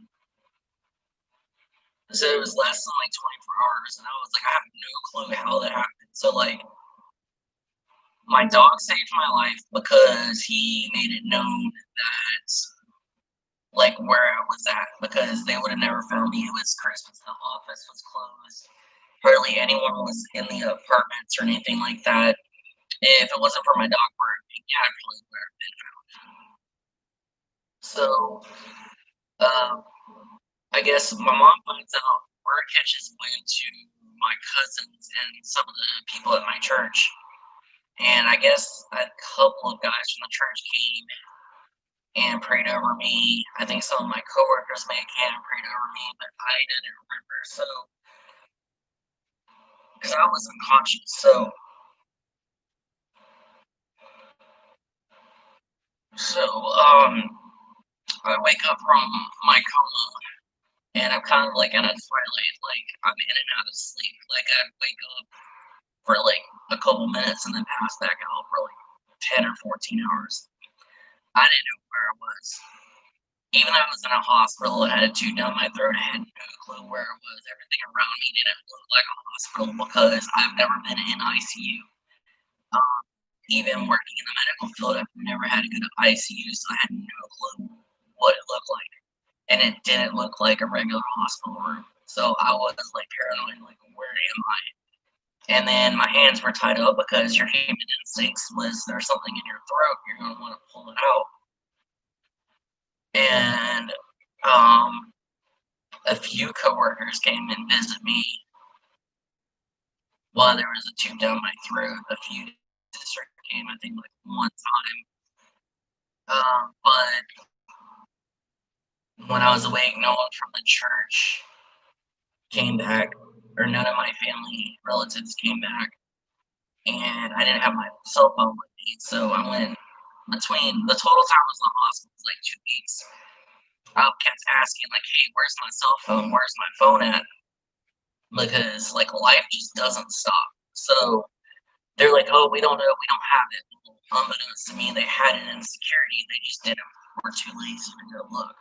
said it was less than like 24 hours, and I was like, I have no clue how that happened. So like, my dog saved my life because he made it known that like where I was at because they would have never found me. It was Christmas, the office was closed. Hardly anyone was in the apartments or anything like that. If it wasn't for my dog barking, yeah, I probably would have been found. So, um, I guess my mom finds out where it catches wind to my cousins and some of the people at my church. And I guess a couple of guys from the church came and prayed over me. I think some of my coworkers may have came and prayed over me, but I didn't remember. So, because I was unconscious. So, I wake up from my coma and I'm kind of like in a twilight, like I'm in and out of sleep. Like I wake up for like a couple minutes and then pass back out for like 10 or 14 hours. I didn't know where I was. Even though I was in a hospital, I had a tube down my throat. I had no clue where it was. Everything around me didn't look like a hospital because I've never been in ICU. Um, Even working in the medical field, I've never had to go to ICU, so I had no clue what it looked like. And it didn't look like a regular hospital room. So I was like paranoid, like, where am I? And then my hands were tied up because your human instincts was there's something in your throat, you're gonna want to pull it out. And um, a few coworkers came and visit me while there was a tube down my throat. A few sisters overcame, I think, like one time. But when I was awake, no one from the church came back, or none of my family relatives came back, and I didn't have my cell phone with me. So I went between the total time I was in the hospital was like 2 weeks. I kept asking, like, hey, where's my cell phone? Where's my phone at? Because like life just doesn't stop. So they're like, oh, we don't know, we don't have it. Unbeknownst to me, they had it in security. They just didn't. We're too lazy to go look.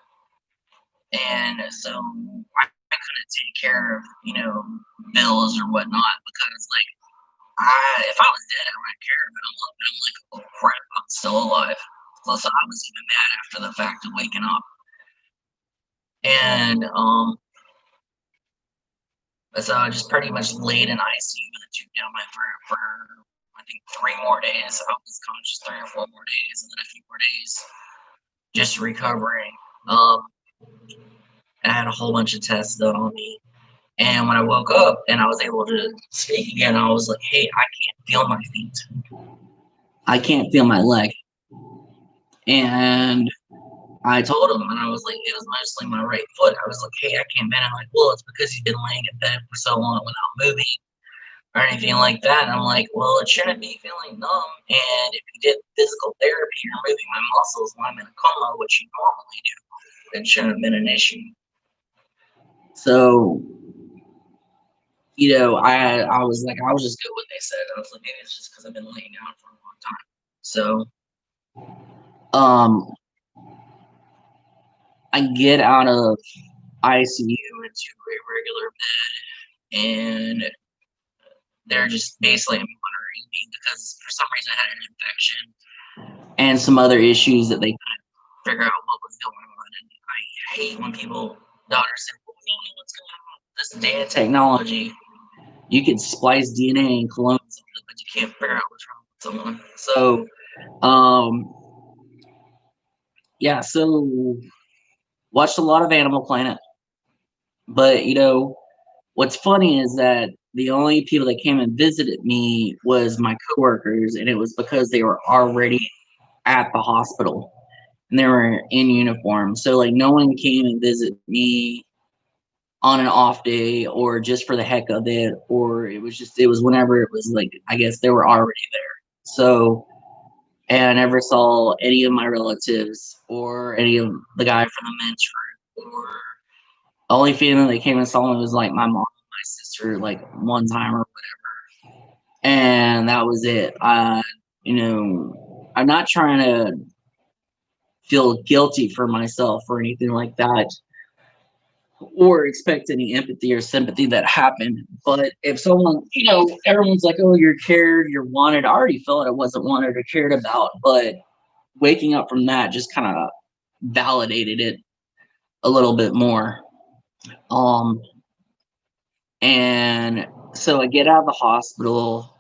And so I couldn't take care of, bills or whatnot because, like, if I was dead, I wouldn't care. But I'm like, oh crap, I'm still alive. Plus, I was even mad after the fact of waking up. And so I just pretty much laid in ICU with a tube down my throat for I think 3 more days. I was conscious 3 or 4 more days, and then a few more days just recovering. I had a whole bunch of tests done on me. And when I woke up and I was able to speak again, I was like, hey, I can't feel my feet. I can't feel my leg. And I told him, and I was like, it was mostly my right foot. I was like, hey, I can't bend. I'm like, well, it's because you've been laying in bed for so long without moving or anything like that. And I'm like, well, it shouldn't be feeling numb. And if you did physical therapy, you're moving my muscles when I'm in a coma, which you normally do. It shouldn't have been an issue. So, I was like, I was just good what they said. I was like, maybe it's just because I've been laying down for a long time. So, I get out of ICU into a regular bed, and they're just basically monitoring me because for some reason I had an infection and some other issues that they couldn't figure out what was going on. And I hate when doctors say, well, we don't know what's going on. This data technology, you can splice DNA and clone something, but you can't figure out what's wrong with someone. So, yeah, so watched a lot of Animal Planet. But, what's funny is that the only people that came and visited me was my coworkers, and it was because they were already at the hospital and they were in uniform. So, like, no one came and visit me on an off day or just for the heck of it, or it was whenever it was like, I guess they were already there. So, and I never saw any of my relatives or any of the guy from the men's room, or the only family that came and saw me was like my mom, my sister, like one time or whatever, and that was it. I'm not trying to feel guilty for myself or anything like that, or expect any empathy or sympathy that happened. But if someone, everyone's like, oh, you're cared, you're wanted. I already felt I wasn't wanted or cared about, but waking up from that just kind of validated it a little bit more. And so I get out of the hospital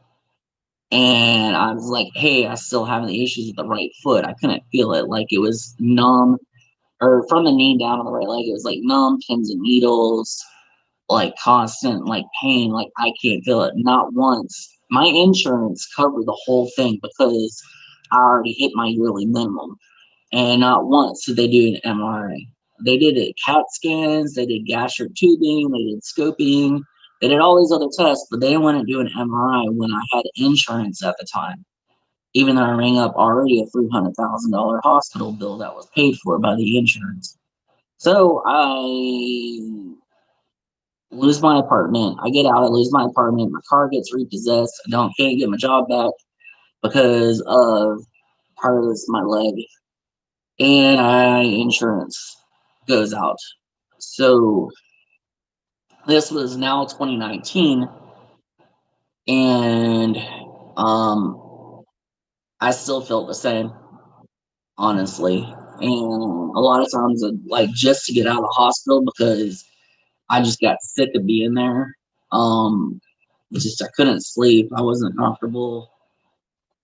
and I was like, hey, I still having the issues with the right foot. I couldn't feel it. Like it was numb, or from the knee down on the right leg, it was like numb, pins and needles, like constant like pain. Like I can't feel it. Not once. My insurance covered the whole thing because I already hit my yearly minimum. And not once did they do an MRI. They did it CAT scans, they did gastric tubing, they did scoping, they did all these other tests, but they wouldn't do an MRI when I had insurance at the time, even though I rang up already a $300,000 hospital bill that was paid for by the insurance. So I lose my apartment. I get out, I lose my apartment, my car gets repossessed, can't get my job back because of part of this my leg, and insurance goes out. So this was now 2019, and I still felt the same, honestly. And a lot of times, like just to get out of the hospital because I just got sick of being there. I couldn't sleep. I wasn't comfortable,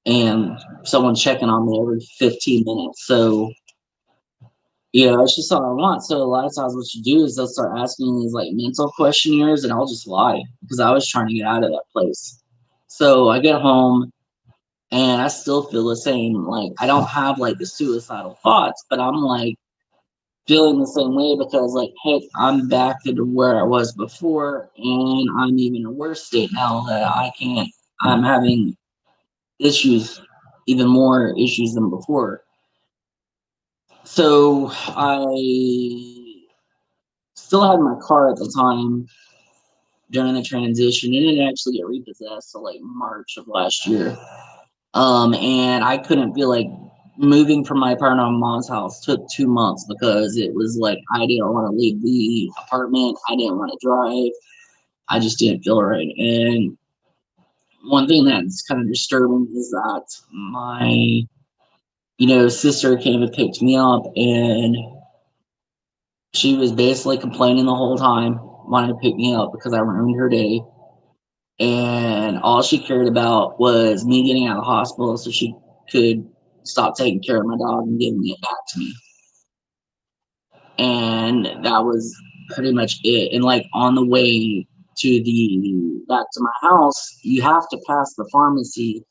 and someone checking on me every 15 minutes. So that's just all I want. So a lot of times what you do is they'll start asking these like mental questionnaires, and I'll just lie because I was trying to get out of that place. So I get home And I still feel the same. Like, I don't have like the suicidal thoughts, but I'm like feeling the same way because, like, heck, I'm back to where I was before, and I'm even in a worse state now that I can't. I'm having issues, even more issues than before. So I still had my car at the time during the transition. It didn't actually get repossessed till like March of last year. And I couldn't feel like moving from my apartment to my mom's house took 2 months because it was like I didn't want to leave the apartment. I didn't want to drive. I just didn't feel right. And one thing that's kind of disturbing is that my, sister came and picked me up, and she was basically complaining the whole time, wanting to pick me up because I ruined her day. And all she cared about was me getting out of the hospital so she could stop taking care of my dog and giving it back to me. And that was pretty much it. And like on the way to the back to my house, you have to pass the pharmacy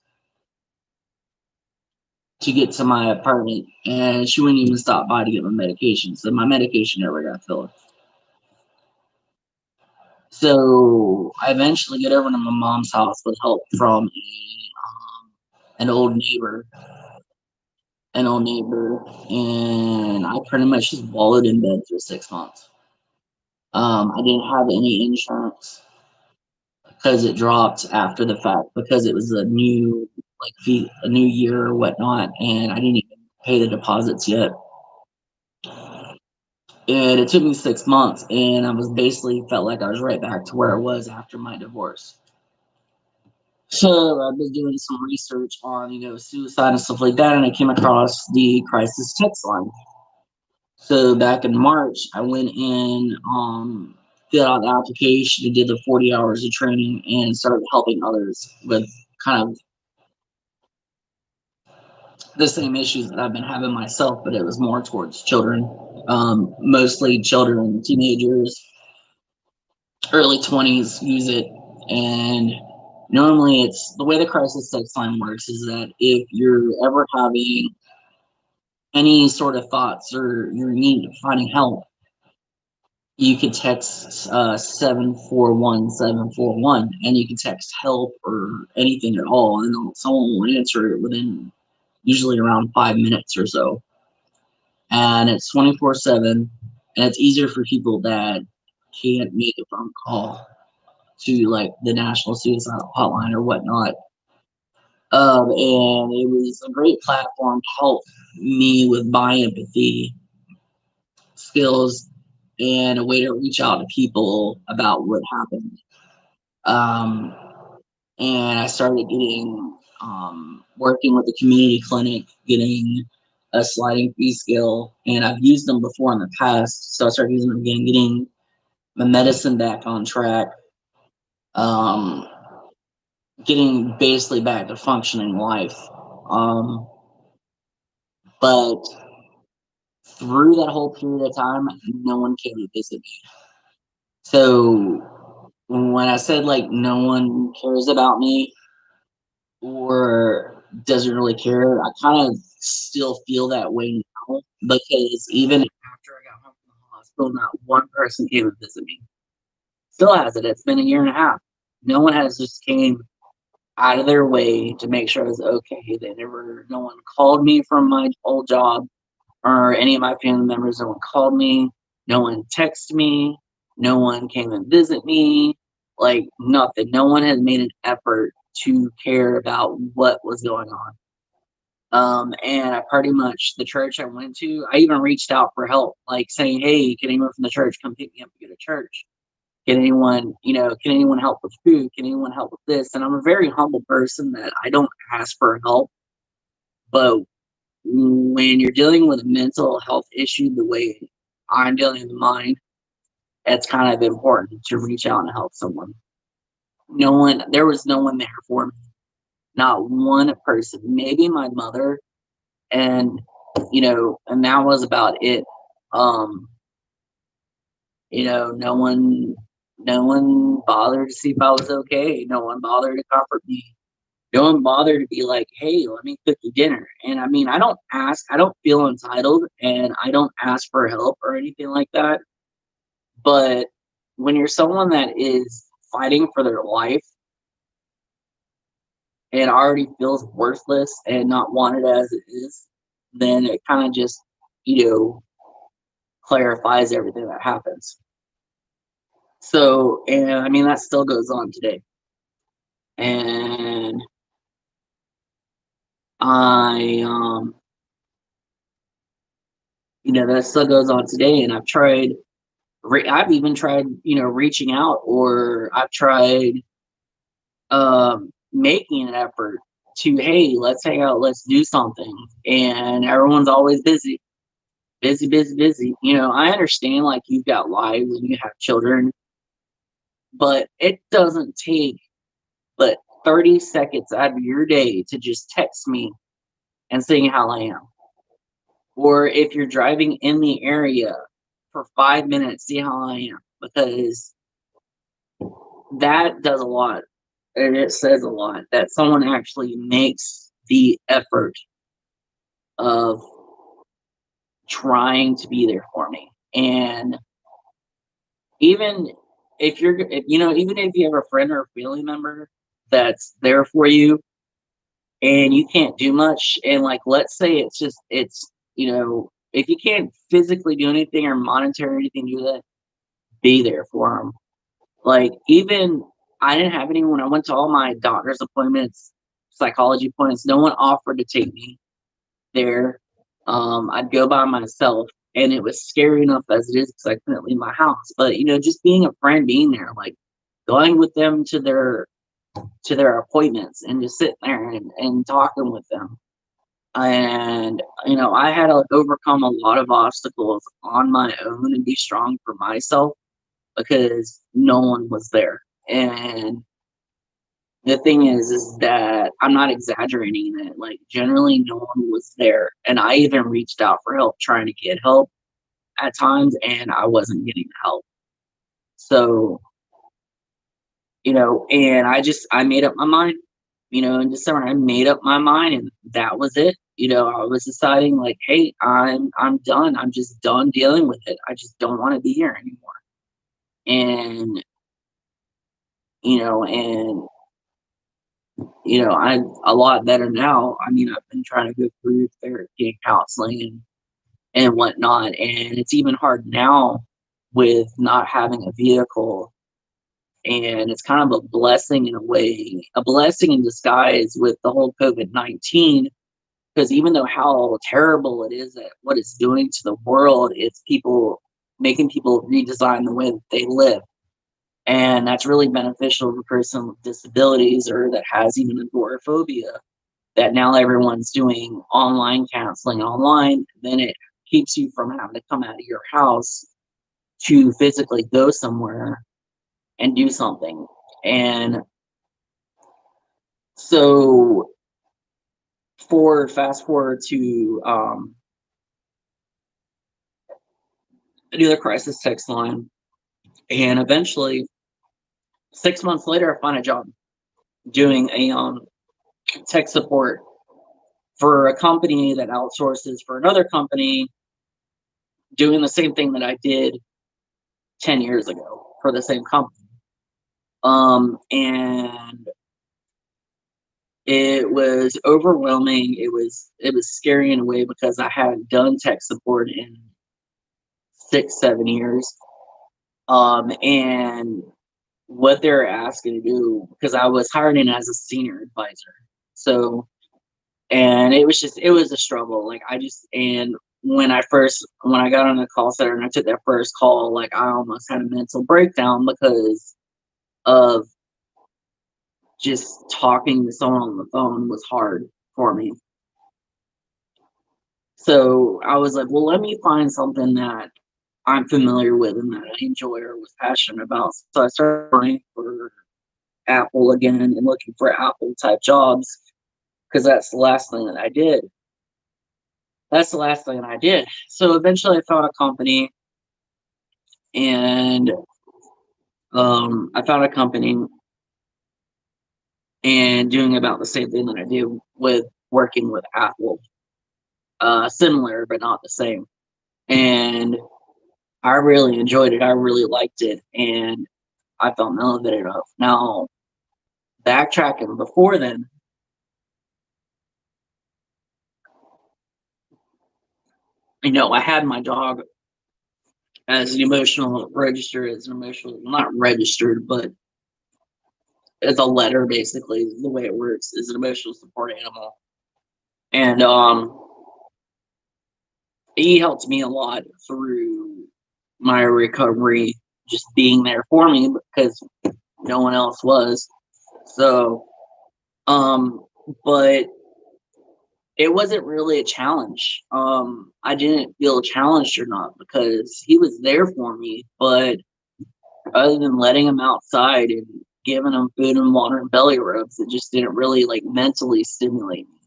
to get to my apartment, and she wouldn't even stop by to get my medication. So my medication never got filled. So I eventually get over to my mom's house with help from an old neighbor, and I pretty much just wallowed in bed for 6 months. I didn't have any insurance because it dropped after the fact because it was a new a new year or whatnot, and I didn't even pay the deposits yet. And it took me 6 months, and I was basically felt like I was right back to where I was after my divorce. So I've been doing some research on, suicide and stuff like that, and I came across the crisis text line. So back in March, I went in, filled out the application, and did the 40 hours of training, and started helping others with kind of the same issues that I've been having myself, but it was more towards children, mostly children, teenagers, early 20s use it. And normally it's the way the crisis text line works is that if you're ever having any sort of thoughts or you're in need of finding help, you can text 741 and you can text help or anything at all, and someone will answer it within usually around 5 minutes or so. And it's 24/7, and it's easier for people that can't make a phone call to like the National Suicide Hotline or whatnot. And it was a great platform to help me with my empathy skills and a way to reach out to people about what happened. Um, and I started getting working with the community clinic, getting a sliding fee scale, and I've used them before in the past, so I started using them again, getting my medicine back on track, um, getting basically back to functioning life. Um, but through that whole period of time, no one came to visit me. So when I said like no one cares about me or doesn't really care, I kind of still feel that way now because even after I got home from the hospital, not one person came to visit me. Still has it. It's been a year and a half. No one has just came out of their way to make sure I was okay. No one called me from my old job or any of my family members. No one called me. No one texted me. No one came and visit me. Like nothing. No one has made an effort to care about what was going on. And I pretty much the church I went to, I even reached out for help, like saying, "Hey, can anyone from the church come pick me up and go to church? Can anyone help with food? Can anyone help with this?" And I'm a very humble person that I don't ask for help, but when you're dealing with a mental health issue the way I'm dealing with mine, it's kind of important to reach out and help someone. There was no one there for me, not one person, maybe my mother, and and that was about it. Um, no one bothered to see if I was okay. No one bothered to comfort me. No one bothered to be like, "Hey, let me cook you dinner." And I mean, I don't feel entitled, and I don't ask for help or anything like that. But when you're someone that is fighting for their life and already feels worthless and not wanted as it is, then it kind of just, you know, clarifies everything that happens. So, and I mean, that still goes on today. And I, that still goes on today. And I've even tried, reaching out, or I've tried making an effort to, hey, let's hang out, let's do something. And everyone's always busy, busy, busy, busy. I understand, like, you've got lives and you have children, but it doesn't take but 30 seconds out of your day to just text me and saying how I am. Or if you're driving in the area for 5 minutes, see how I am. Because that does a lot. And it says a lot that someone actually makes the effort of trying to be there for me. And even even if you have a friend or a family member that's there for you and you can't do much, and like, let's say if you can't physically do anything or monetary anything to do that, be there for them. Like, even I didn't have anyone when I went to all my doctor's appointments, psychology appointments. No one offered to take me there. I'd go by myself, and it was scary enough as it is because I couldn't leave my house. But just being a friend, being there, like going with them to their appointments and just sitting there and talking with them. And I had to overcome a lot of obstacles on my own and be strong for myself because no one was there. And the thing is that I'm not exaggerating it. Like, generally, no one was there, and I even reached out for help, trying to get help at times, and I wasn't getting help. So, and I made up my mind. In December, I made up my mind, and that was it. I was deciding, like, hey, I'm done. I'm just done dealing with it. I just don't want to be here anymore. And and I'm a lot better now. I mean, I've been trying to go through therapy and counseling and whatnot, and it's even hard now with not having a vehicle. And it's kind of a blessing in a way, a blessing in disguise with the whole COVID-19. Because even though how terrible it is at what it's doing to the world, it's making people redesign the way that they live. And that's really beneficial for a person with disabilities or that has even agoraphobia, that now everyone's doing online counseling online. Then it keeps you from having to come out of your house to physically go somewhere and do something. And so, for fast forward to do the crisis text line, and eventually 6 months later, I find a job doing a tech support for a company that outsources for another company, doing the same thing that I did 10 years ago for the same company. And it was overwhelming. It was scary in a way because I hadn't done tech support in 6, 7 years. And what they're asking to do, because I was hired in as a senior advisor. So, and it was a struggle. Like, and when I got on the call center and I took that first call, like, I almost had a mental breakdown because of just talking to someone on the phone was hard for me. So I was like, well, let me find something that I'm familiar with and that I enjoy or was passionate about. So I started applying for Apple again and looking for Apple type jobs because that's the last thing that I did. That's the last thing I did. So eventually I found a company, and I found a company and doing about the same thing that I do with working with Apple. Similar, but not the same. And I really enjoyed it. I really liked it, and I felt motivated enough. Now, backtracking before then, I had my dog as an emotional register, as an emotional, not registered, but as a letter, basically, the way it works is an emotional support animal. And he helped me a lot through my recovery, just being there for me because no one else was. So, um, but it wasn't really a challenge. I didn't feel challenged or not because he was there for me. But other than letting him outside and giving him food and water and belly rubs, it just didn't really like mentally stimulate me.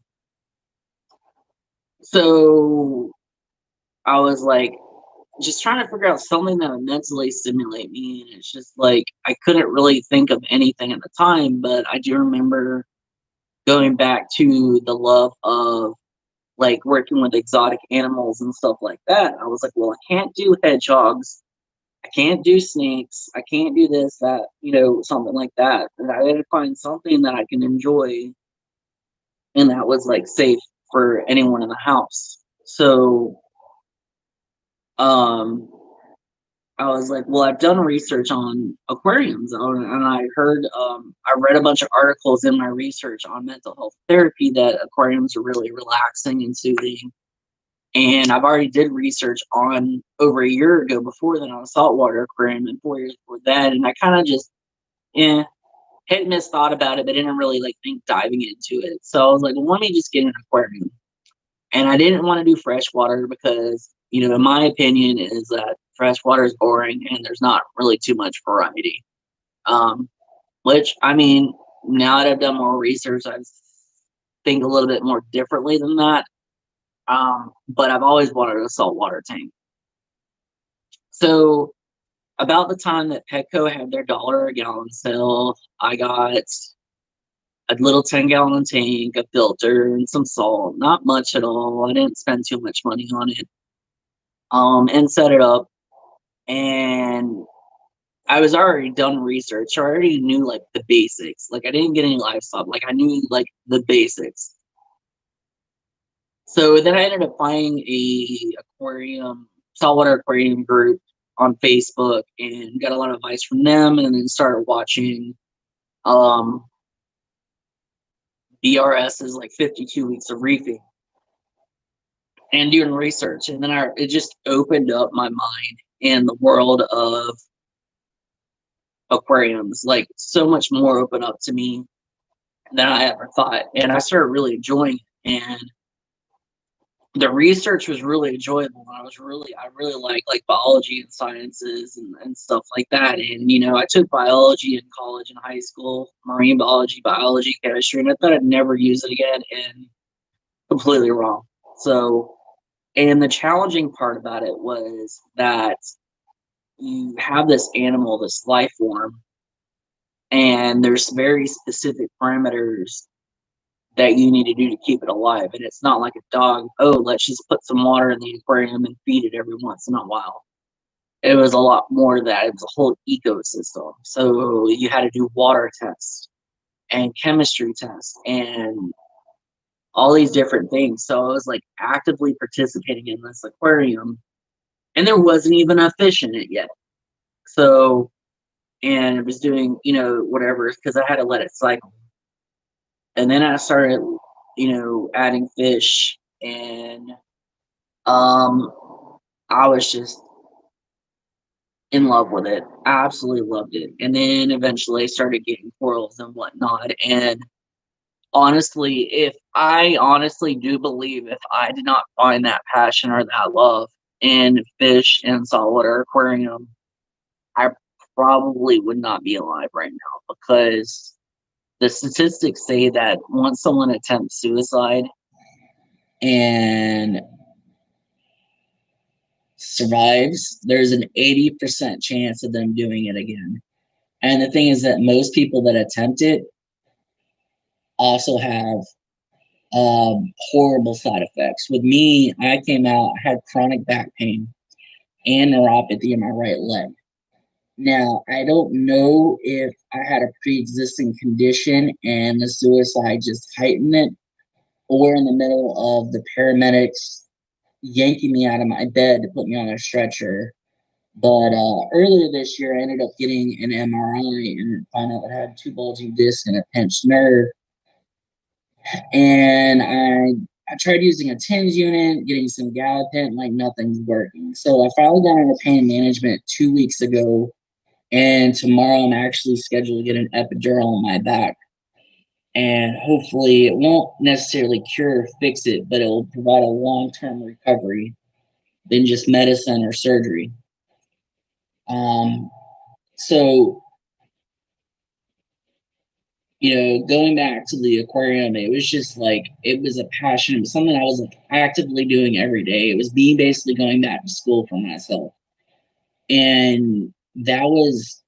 So I was like just trying to figure out something that would mentally stimulate me. And it's just like I couldn't really think of anything at the time, but I do remember going back to the love of like working with exotic animals and stuff like that. I was like, well, I can't do hedgehogs. I can't do snakes. I can't do this, that, something like that. And I had to find something that I can enjoy and that was like safe for anyone in the house. So um I was like, well, I've done research on aquariums, and I read a bunch of articles in my research on mental health therapy that aquariums are really relaxing and soothing. And I've already did research on over a year ago before then on a saltwater aquarium and 4 years before that. And I kind of just, hit and miss thought about it, but didn't really like think diving into it. So I was like, well, let me just get an aquarium. And I didn't want to do freshwater because, in my opinion, is that freshwater is boring and there's not really too much variety. Um, which, I mean, now that I've done more research, I think a little bit more differently than that. But I've always wanted a saltwater tank. So about the time that Petco had their dollar a gallon sale, I got a little 10-gallon tank, a filter, and some salt. Not much at all. I didn't spend too much money on it. And set it up. And I was already done research. I already knew like the basics. Like I didn't get any livestock. Like I knew like the basics. So then I ended up finding saltwater aquarium group on Facebook and got a lot of advice from them and then started watching um BRS's like 52 weeks of reefing and doing research. And then it just opened up my mind in the world of aquariums, like so much more open up to me than I ever thought. And I started really enjoying it. And the research was really enjoyable. I really like biology and sciences and stuff like that. And, I took biology in college and high school, marine biology, chemistry, and I thought I'd never use it again. And completely wrong. So, and the challenging part about it was that you have this animal, this life form, and there's very specific parameters that you need to do to keep it alive. And it's not like a dog, oh, let's just put some water in the aquarium and feed it every once in a while. It was a lot more than that. It was a whole ecosystem. So you had to do water tests and chemistry tests and all these different things. So I was like actively participating in this aquarium and there wasn't even a fish in it yet. So, and it was doing, whatever, because I had to let it cycle. And then I started, adding fish and um I was just in love with it. I absolutely loved it. And then eventually I started getting corals and whatnot. And I honestly do believe if I did not find that passion or that love in fish and saltwater aquarium, I probably would not be alive right now because the statistics say that once someone attempts suicide and survives, there's an 80% chance of them doing it again. And the thing is that most people that attempt it also have horrible side effects. With me, I came out, I had chronic back pain and neuropathy in my right leg. Now, I don't know if I had a pre-existing condition and the suicide just heightened it, or in the middle of the paramedics yanking me out of my bed to put me on a stretcher. But earlier this year, I ended up getting an MRI and found out I had two bulging discs and a pinched nerve. And I tried using a TENS unit, getting some Galliprant, like nothing's working. So I finally got into pain management 2 weeks ago, and tomorrow I'm actually scheduled to get an epidural on my back. And hopefully it won't necessarily cure or fix it, but it will provide a long-term recovery than just medicine or surgery. Um, so going back to the aquarium, it was just like it was a passion. It was something I was like actively doing every day. It was me basically going back to school for myself. And that was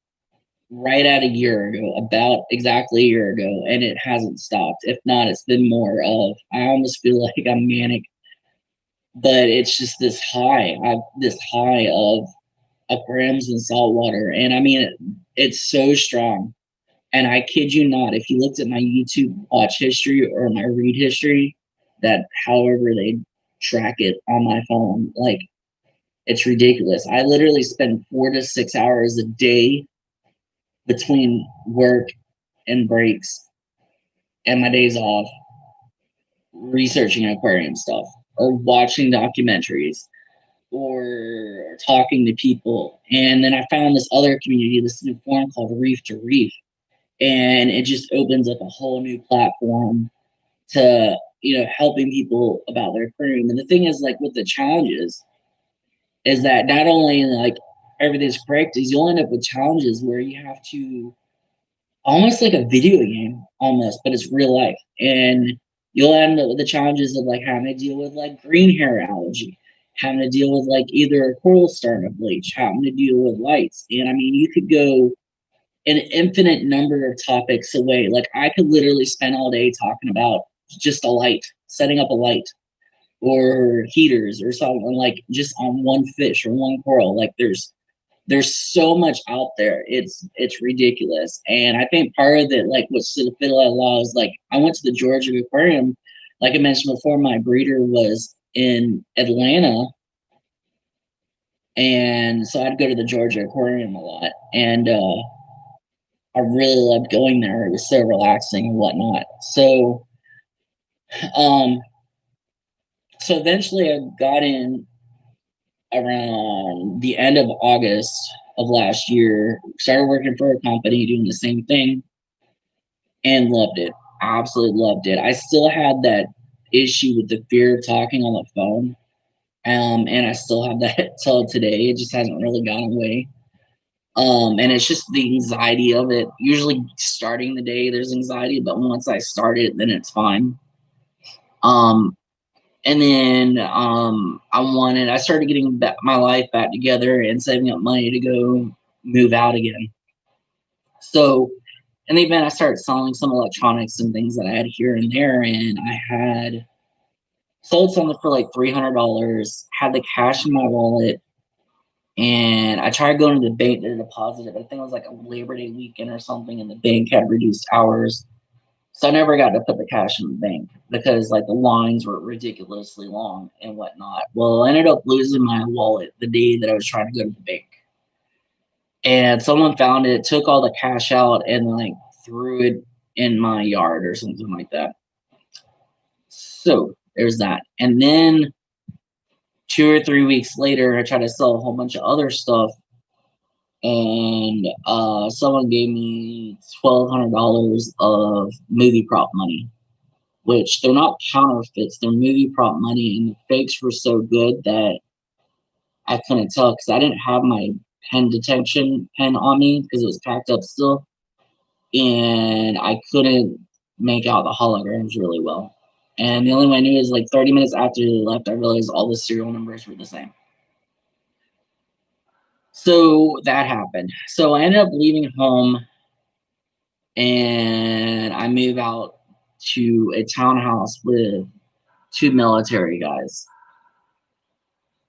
right at a year ago, about exactly a year ago, and it hasn't stopped. If not, it's been more of I almost feel like I'm manic, but it's just this high of aquariums and saltwater. And I mean it's so strong. And I kid you not, if you looked at my YouTube watch history or my read history, that however they track it on my phone, like it's ridiculous. I literally spend 4 to 6 hours a day between work and breaks and my days off researching aquarium stuff or watching documentaries or talking to people. And then I found this other community, this new forum called Reef to Reef. And it just opens up a whole new platform to helping people about their aquarium. And the thing is, like with the challenges, is that not only like everything's correct, is you'll end up with challenges where you have to almost like a video game almost, but it's real life. And you'll end up with the challenges of like having to deal with like green hair allergy, having to deal with like either a coral starting to bleach, having to deal with lights. And I mean, you could go an infinite number of topics away. Like I could literally spend all day talking about just a light, setting up a light or heaters or something like just on one fish or one coral. Like there's so much out there. It's ridiculous. And I think part of it, like what's the fiddle at law is like I went to the Georgia Aquarium, like I mentioned before, my breeder was in Atlanta. And so I'd go to the Georgia Aquarium a lot. And I really loved going there. It was so relaxing and whatnot. Um, so eventually I got in around the end of August of last year, started working for a company doing the same thing and loved it. Absolutely loved it. I still had that issue with the fear of talking on the phone. And I still have that till today. It just hasn't really gone away. And it's just the anxiety of it. Usually starting the day, there's anxiety, but once I start it, then it's fine. Um, and then I started getting my life back together and saving up money to go move out again. So in the event, I started selling some electronics and things that I had here and there, and I had sold something for like $300, had the cash in my wallet, and I tried going to the bank to deposit it, but I think it was like a Labor Day weekend or something, and the bank had reduced hours. So I never got to put the cash in the bank because like the lines were ridiculously long and whatnot. Well, I ended up losing my wallet the day that I was trying to go to the bank. And someone found it, took all the cash out and like threw it in my yard or something like that. So there's that. And then 2 or 3 weeks later, I tried to sell a whole bunch of other stuff, and someone gave me $1,200 of movie prop money, which they're not counterfeits, they're movie prop money, and the fakes were so good that I couldn't tell because I didn't have my pen detection pen on me because it was packed up still, and I couldn't make out the holograms really well. And the only way I knew is like 30 minutes after they left, I realized all the serial numbers were the same. So that happened. So I ended up leaving home and I move out to a townhouse with two military guys,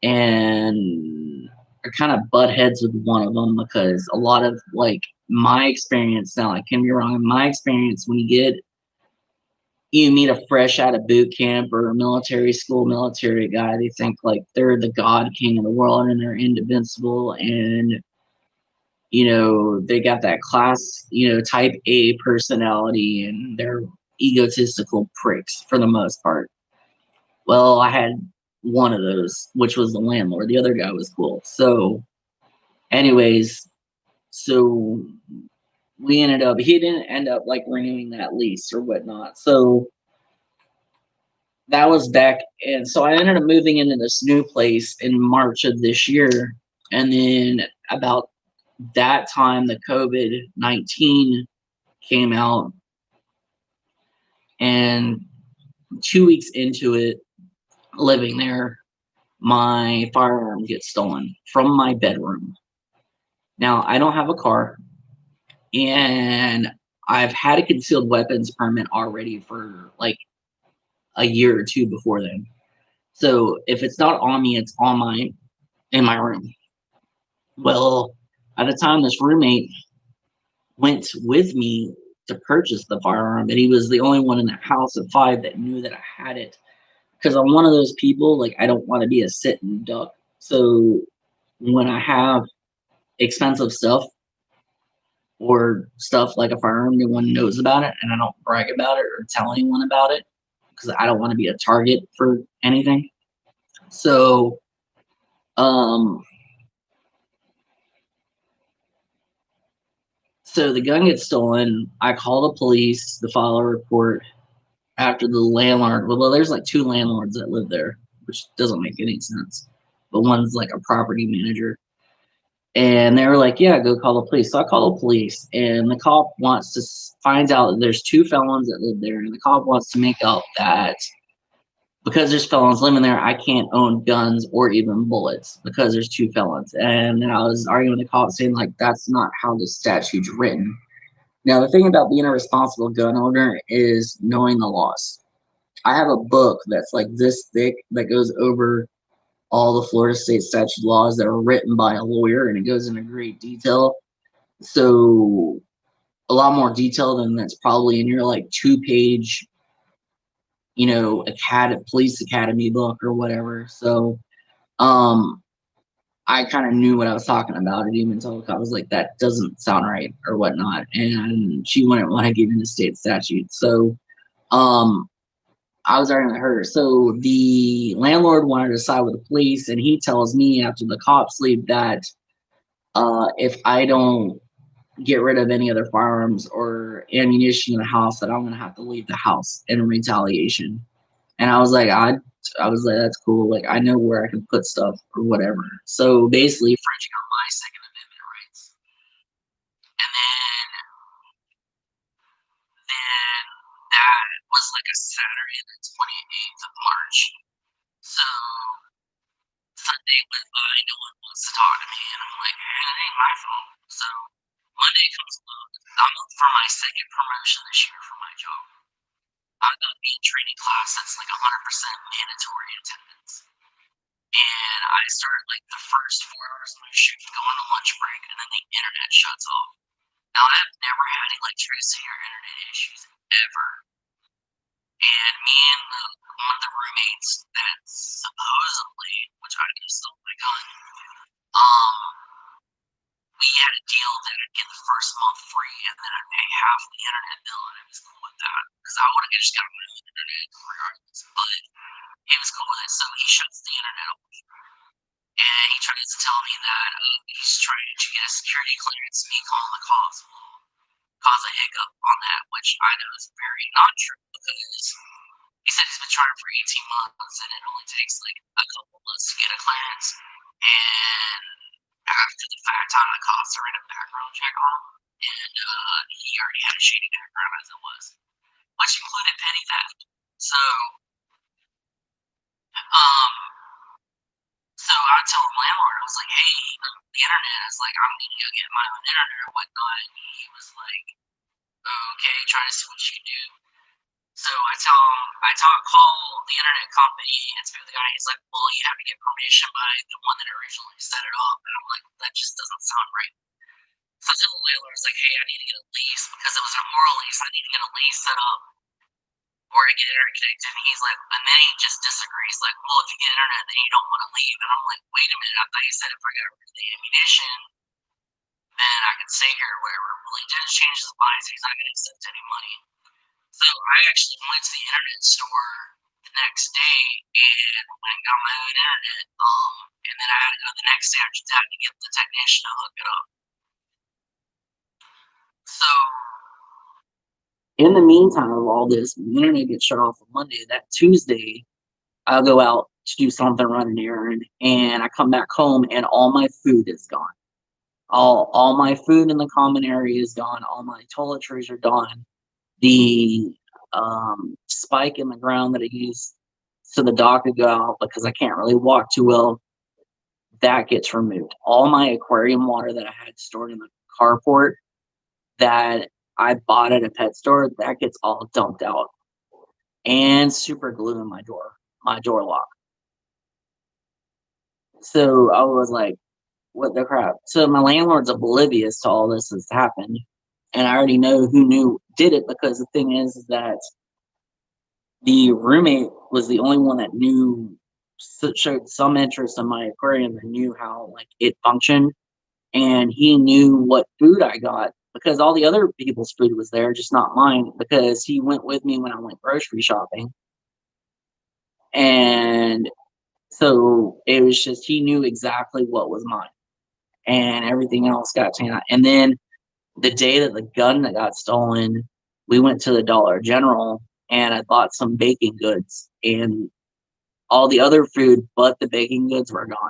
and I kind of butt heads with one of them because a lot of like my experience now, I can be wrong. In my experience, when you meet a fresh out of boot camp or a military school military guy, they think like they're the god king of the world and they're invincible, and they got that class, type A personality, and they're egotistical pricks for the most part. Well, I had one of those, which was the landlord. The other guy was cool. So, anyways, so he didn't end up like renewing that lease or whatnot. So that was back. And so I ended up moving into this new place in March of this year. And then about that time, the COVID-19 came out. And 2 weeks into it, living there, my firearm gets stolen from my bedroom. Now, I don't have a car, and I've had a concealed weapons permit already for like a year or two before then. So if it's not on me, it's in my room. Well, at the time, this roommate went with me to purchase the firearm, and he was the only one in the house of five that knew that I had it. Because I'm one of those people, like, I don't want to be a sitting duck. So when I have expensive stuff or stuff like a firearm, no one knows about it, and I don't brag about it or tell anyone about it because I don't want to be a target for anything. So, um, so the gun gets stolen. I call the police to file a report after the landlord. Well, there's like two landlords that live there, which doesn't make any sense. But one's like a property manager. And they were like, yeah, go call the police. So I call the police, and the cop wants to find out that there's two felons that live there. And the cop wants to make out that because there's felons living there, I can't own guns or even bullets because there's two felons. And then I was arguing with the cop saying, like, that's not how the statute's written. Now, the thing about being a responsible gun owner is knowing the laws. I have a book that's like this thick that goes over all the Florida state statute laws that are written by a lawyer, and it goes into great detail. So a lot more detail than that's probably in your like 2-page, police academy book or whatever. So I kind of knew what I was talking about. It even told I was like, that doesn't sound right or whatnot. And she wouldn't want to give in the state statute. So I was arguing with her. So the landlord wanted to side with the police, and he tells me after the cops leave that if I don't get rid of any other firearms or ammunition in the house, that I'm gonna have to leave the house in retaliation. And I was like, that's cool. Like, I know where I can put stuff or whatever. So basically, infringing on my Second Amendment rights. And then that was like a Saturday, the 28th of March. So Sunday went by, no one wants to talk to me, and I'm like, hey, that ain't my fault. So Monday comes along. I'm up for my second promotion this year for my job. I'm going to be in training class that's like 100% mandatory attendance. And I start like the first 4 hours of my shift, go on a lunch break, and then the internet shuts off. Now, I've never had electricity or internet issues ever. And me and one of the roommates that supposedly, which I just don't like on, um, we had a deal that I'd get the first month free and then I'd pay half the internet bill, and I was cool with that because I would have just got my own internet regardless. But he was cool with it, so he shuts the internet off. And he tries to tell me that he's trying to get a security clearance. Me calling the cops will cause a hiccup on that, which I know is very not true because he said he's been trying for 18 months and it only takes like a couple months to get a clearance. And after the fact, time the cops are in a background check on him, and he already had a shady background as it was, which included petty theft. So, um, so I told the landlord, I was like, hey, the internet is like, I'm going to go get my own internet or whatnot. And he was like, okay, trying to see what you can do. So call the internet company and speak with the guy. He's like, well, you have to get permission by the one that originally set it up. And I'm like, that just doesn't sound right. So I tell the landlord, it's like, hey, I need to get a lease because it was an oral lease. I need to get a lease set up or to get internet connected. And he's like, and then he just disagrees, like, well, if you get internet, then you don't want to leave. And I'm like, wait a minute, I thought you said if I got rid of the ammunition, then I could stay here or whatever. Well, he didn't change his mind, so he's not going to accept any money. So I actually went to the internet store the next day and went and got my own internet. And then I had to go the next day after that to get the technician to hook it up. So in the meantime of all this, the internet gets shut off on Monday. That Tuesday, I'll go out to do something, run an errand, and I come back home and all my food is gone. All my food in the common area is gone. All my toiletries are gone. The spike in the ground that I used so the dog could go out because I can't really walk too well, that gets removed. All my aquarium water that I had stored in the carport that I bought at a pet store, that gets all dumped out. And super glue in my door lock. So I was like, what the crap? So my landlord's oblivious to all this has happened. And I already know who did it because the thing is that the roommate was the only one that showed some interest in my aquarium and knew how like it functioned. And he knew what food I got because all the other people's food was there, just not mine, because he went with me when I went grocery shopping. And so it was just, he knew exactly what was mine and everything else got taken out. And then the day that the gun that got stolen, we went to the Dollar General and I bought some baking goods and all the other food but the baking goods were gone.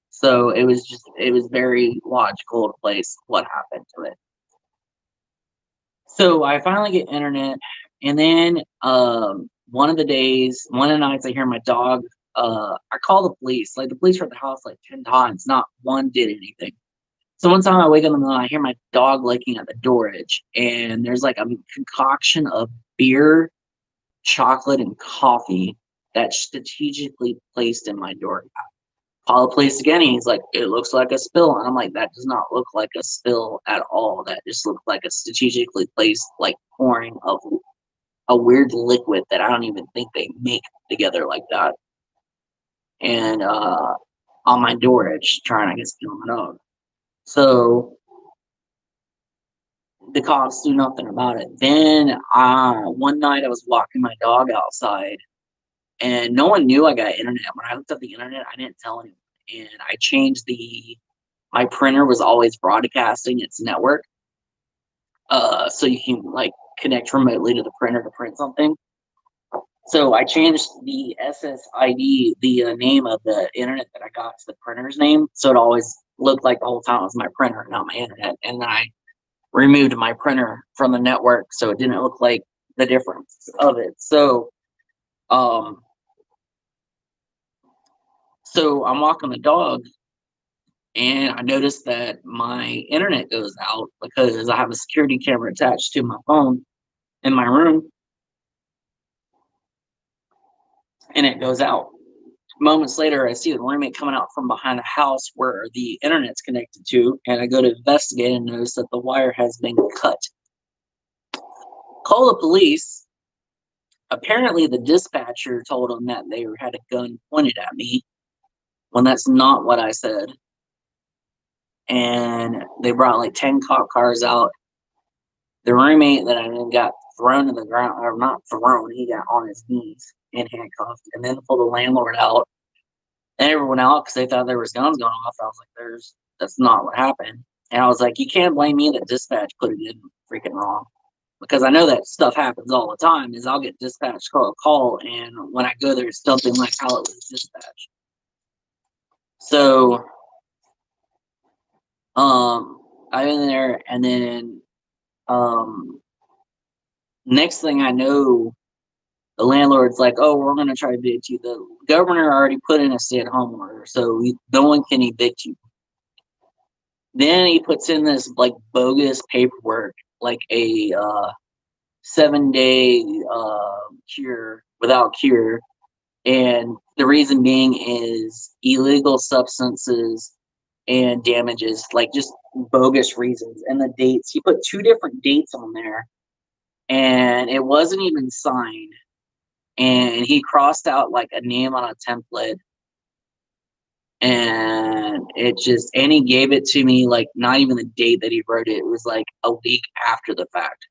So it was very logical to place what happened to it. So I finally get internet, and then one of the nights I hear my dog. I call the police. Like the police were at the house like 10 times. Not one did anything. So one time I wake up in the middle, I hear my dog licking at the door edge, and there's like a concoction of beer, chocolate, and coffee that's strategically placed in my door. Call the police again, and he's like, it looks like a spill. And I'm like, that does not look like a spill at all. That just looks like a strategically placed, like pouring of a weird liquid that I don't even think they make together like that. And on my door edge, trying, I guess, kill my dog. So the cops do nothing about it. Then one night I was walking my dog outside, and no one knew I got internet. When I looked up the internet, I didn't tell anyone. And I changed my printer was always broadcasting its network. So you can like connect remotely to the printer to print something. So I changed the SSID, the name of the internet that I got, to the printer's name. So it always looked like the whole time it was my printer, not my internet. And then I removed my printer from the network so it didn't look like the difference of it. So I'm walking the dog and I noticed that my internet goes out because I have a security camera attached to my phone in my room, and it goes out. Moments later, I see the roommate coming out from behind the house where the internet's connected to, and I go to investigate and notice that the wire has been cut. Call the police. Apparently, the dispatcher told them that they had a gun pointed at me when that's not what I said. And they brought like 10 cop cars out. The roommate that I then got thrown to the ground, or not thrown, he got on his knees and handcuffed, and then pulled the landlord out and everyone out because they thought there was guns going off. I was like, that's not what happened. And I was like, you can't blame me that dispatch put it in freaking wrong. Because I know that stuff happens all the time, is I'll get dispatched a call, and when I go there, it's something like how it was dispatched. So I'm in there, and then next thing I know, the landlord's like, oh, we're going to try to evict you. The governor already put in a stay-at-home order, so no one can evict you. Then he puts in this like bogus paperwork, like a 7-day cure without cure. And the reason being is illegal substances and damages, like just bogus reasons. And the dates, he put 2 different dates on there, and it wasn't even signed. And he crossed out like a name on a template, and and he gave it to me like not even the date that he wrote it. It was like a week after the fact.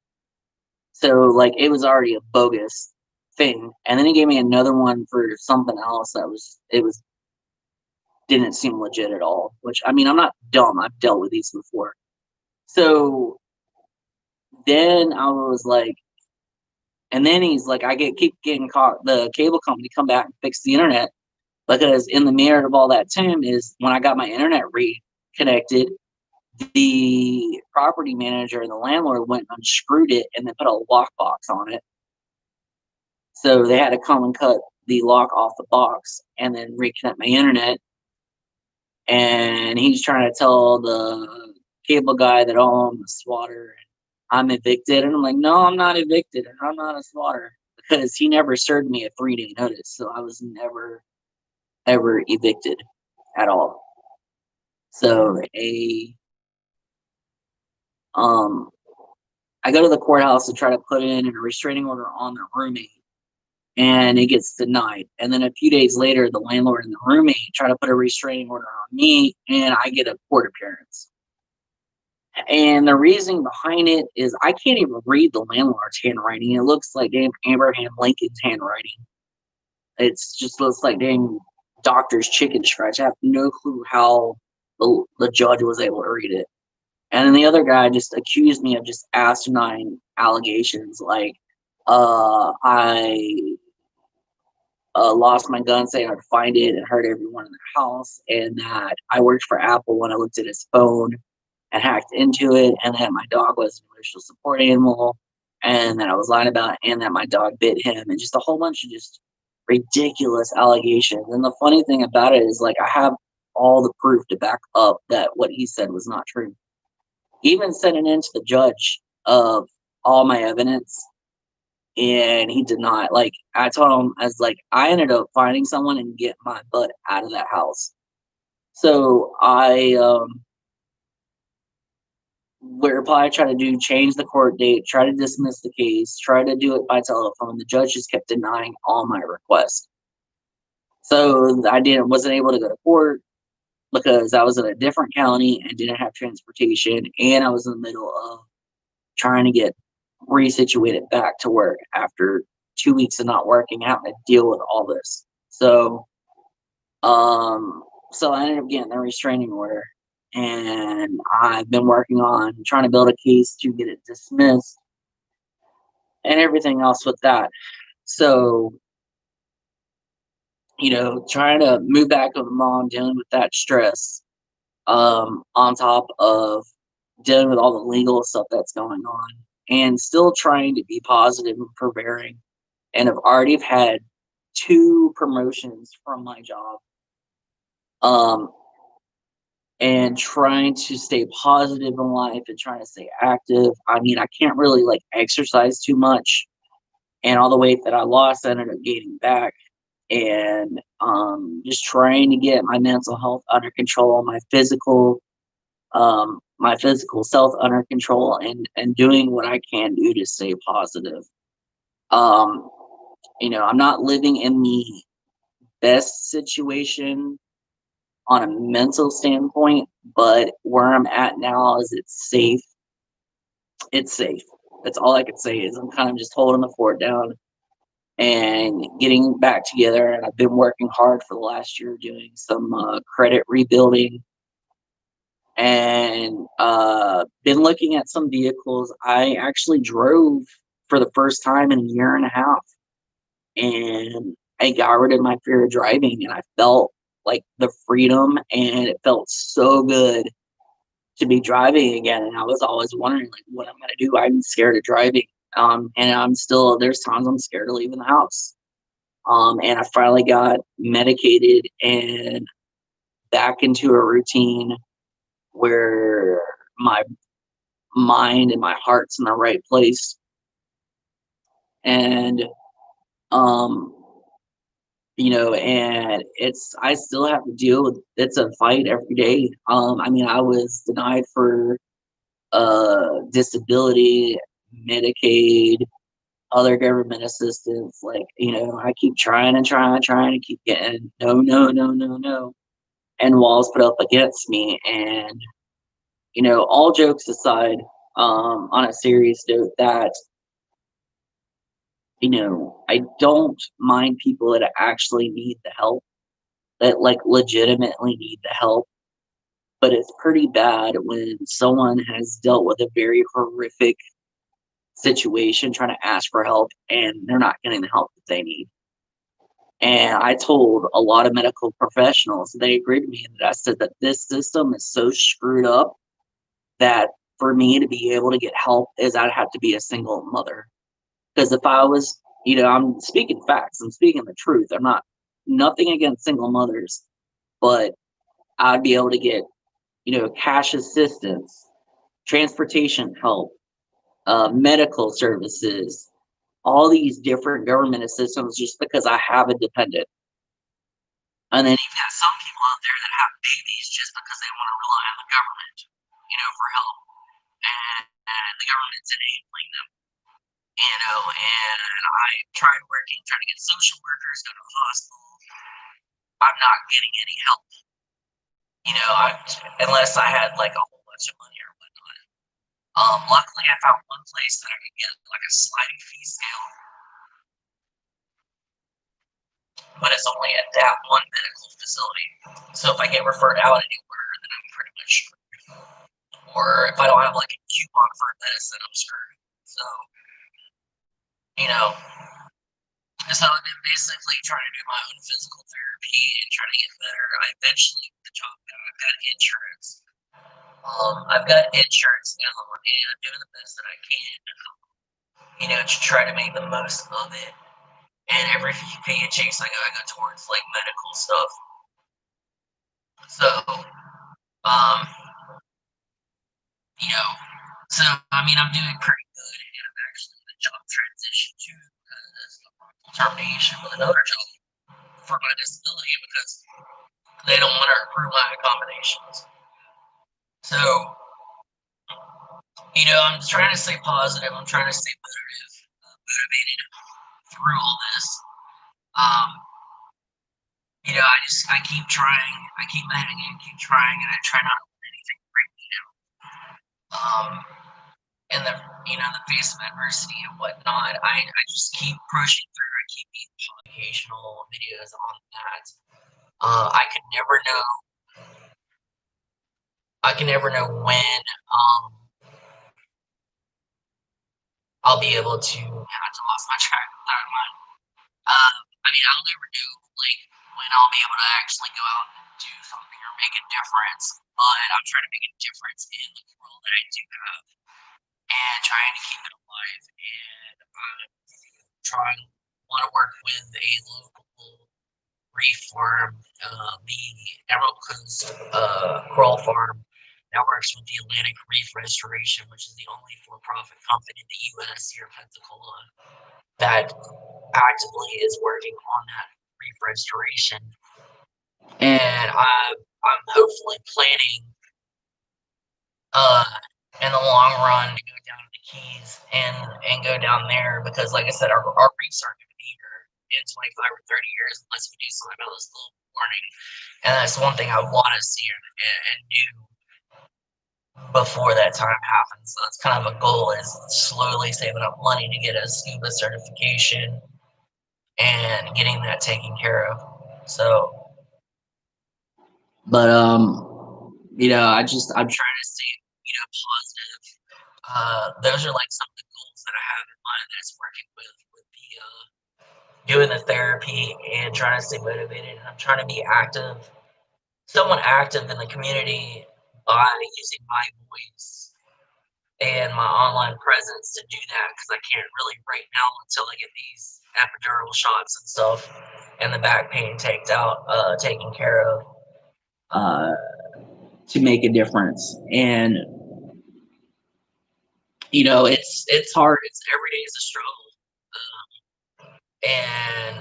So like it was already a bogus thing. And then he gave me another one for something else that was didn't seem legit at all. Which, I mean, I'm not dumb. I've dealt with these before. So then I was like, and then he's like, keep getting caught. The cable company come back and fix the internet, because in the merit of all that time is when I got my internet reconnected, the property manager and the landlord went and unscrewed it and then put a lockbox on it. So they had to come and cut the lock off the box and then reconnect my internet. And he's trying to tell the cable guy that, oh, I'm a swatter and I'm evicted. And I'm like, no, I'm not evicted and I'm not a swatter, because he never served me a 3-day notice. So I was never, ever evicted at all. So um, I go to the courthouse to try to put in a restraining order on the roommate, and it gets denied. And then a few days later, the landlord and the roommate try to put a restraining order on me, and I get a court appearance. And the reasoning behind it is I can't even read the landlord's handwriting. It looks like damn Abraham Lincoln's handwriting. It's just looks like damn doctor's chicken scratch. I have no clue how the judge was able to read it. And then the other guy just accused me of just asinine allegations, like I lost my gun, saying I'd find it and hurt everyone in the house, and that I worked for Apple when I looked at his phone and hacked into it, and that my dog was an emotional support animal, and that I was lying about it, and that my dog bit him, and just a whole bunch of just ridiculous allegations. And the funny thing about it is, like, I have all the proof to back up that what he said was not true. He even sent it in to the judge of all my evidence, and he did not. Like, I told him, as like, I ended up finding someone and get my butt out of that house. So I would probably try to change the court date, try to dismiss the case, try to do it by telephone. The judge just kept denying all my requests. So I wasn't able to go to court because I was in a different county and didn't have transportation, and I was in the middle of trying to get resituated back to work after 2 weeks of not working, having to deal with all this. So so I ended up getting a restraining order, and I've been working on trying to build a case to get it dismissed and everything else with that. So, trying to move back with mom, dealing with that stress, on top of dealing with all the legal stuff that's going on, and still trying to be positive and forbearing. And I've already had 2 promotions from my job. And trying to stay positive in life and trying to stay active. I mean, I can't really like exercise too much, and all the weight that I lost, I ended up gaining back. And just trying to get my mental health under control, my physical self under control, and doing what I can do to stay positive. Um, I'm not living in the best situation on a mental standpoint, but where I'm at now is it's safe. It's safe. That's all I could say is I'm kind of just holding the fort down and getting back together. And I've been working hard for the last year doing some credit rebuilding, and been looking at some vehicles. I actually drove for the first time in a year and a half, and I got rid of my fear of driving, and I felt like the freedom, and it felt so good to be driving again. And I was always wondering like what I'm gonna do. I'm scared of driving. And there's times I'm scared of leaving the house. And I finally got medicated and back into a routine where my mind and my heart's in the right place. And um and I still have to deal with it's a fight every day. I mean, I was denied for disability, Medicaid, other government assistance. Like, I keep trying and trying and keep getting no, no, no, no, no, and walls put up against me. And all jokes aside, on a serious note, that I don't mind people that actually need the help, that like legitimately need the help. But it's pretty bad when someone has dealt with a very horrific situation trying to ask for help and they're not getting the help that they need. And I told a lot of medical professionals, they agreed with me, that I said that this system is so screwed up that for me to be able to get help is I'd have to be a single mother. Because if I was, I'm speaking facts, I'm speaking the truth. I'm not nothing against single mothers, but I'd be able to get, cash assistance, transportation help, medical services, all these different government assistance just because I have a dependent. And then you've got some people out there that have babies just because they want to rely on the government, for help. And the government's enabling them, and I tried working, trying to get social workers, go to the hospital. I'm not getting any help, unless I had like a whole bunch of money or whatnot. Luckily, I found one place that I could get like a sliding fee scale, but it's only at that one medical facility. So if I get referred out anywhere, then I'm pretty much screwed. Or if I don't have like a coupon for medicine, I'm screwed. So, you know, so I've been basically trying to do my own physical therapy and trying to get better. I eventually get the job done. I've got insurance. I've got insurance now, and I'm doing the best that I can, to try to make the most of it. And every few paychecks I go towards like medical stuff. So, um, you know, so I mean, I'm doing pretty good, and I'm actually in a job transition too because of wrongful termination with another job for my disability because they don't want to approve my accommodations. So, I'm trying to stay positive. I'm trying to stay motivated through all this. Um, I keep trying. I keep letting it keep trying, and I try not to let anything break me down. In the face of adversity and whatnot, I just keep pushing through. I keep making occasional videos on that. I can never know. I can never know when I'll be able to. I just lost my track of thought. I mean, I'll never know like when I'll be able to actually go out and do something or make a difference. But I'm trying to make a difference in the world that I do have, and trying to keep it alive. And I'm trying want to work with a local Reef farm, the Emerald Coast Coral Farm that works with the Atlantic Reef Restoration, which is the only for-profit company in the U.S. here in Pensacola that actively is working on that reef restoration. And I'm hopefully planning in the long run to go down to the Keys and go down there because, like I said, our reefs aren't going to be here in 25 or 30 years unless we do something about this global warming. And that's one thing I want to see and do before that time happens. So that's kind of a goal, is slowly saving up money to get a scuba certification and getting that taken care of. So, but I'm trying to stay positive. Those are like some of the goals that I have in mind. That's working with the doing the therapy and trying to stay motivated. And I'm trying to be active, somewhat active in the community by using my voice and my online presence to do that because I can't really right now until I get these epidural shots and stuff and the back pain taken care of, to make a difference. And it's hard. It's every day is a struggle. and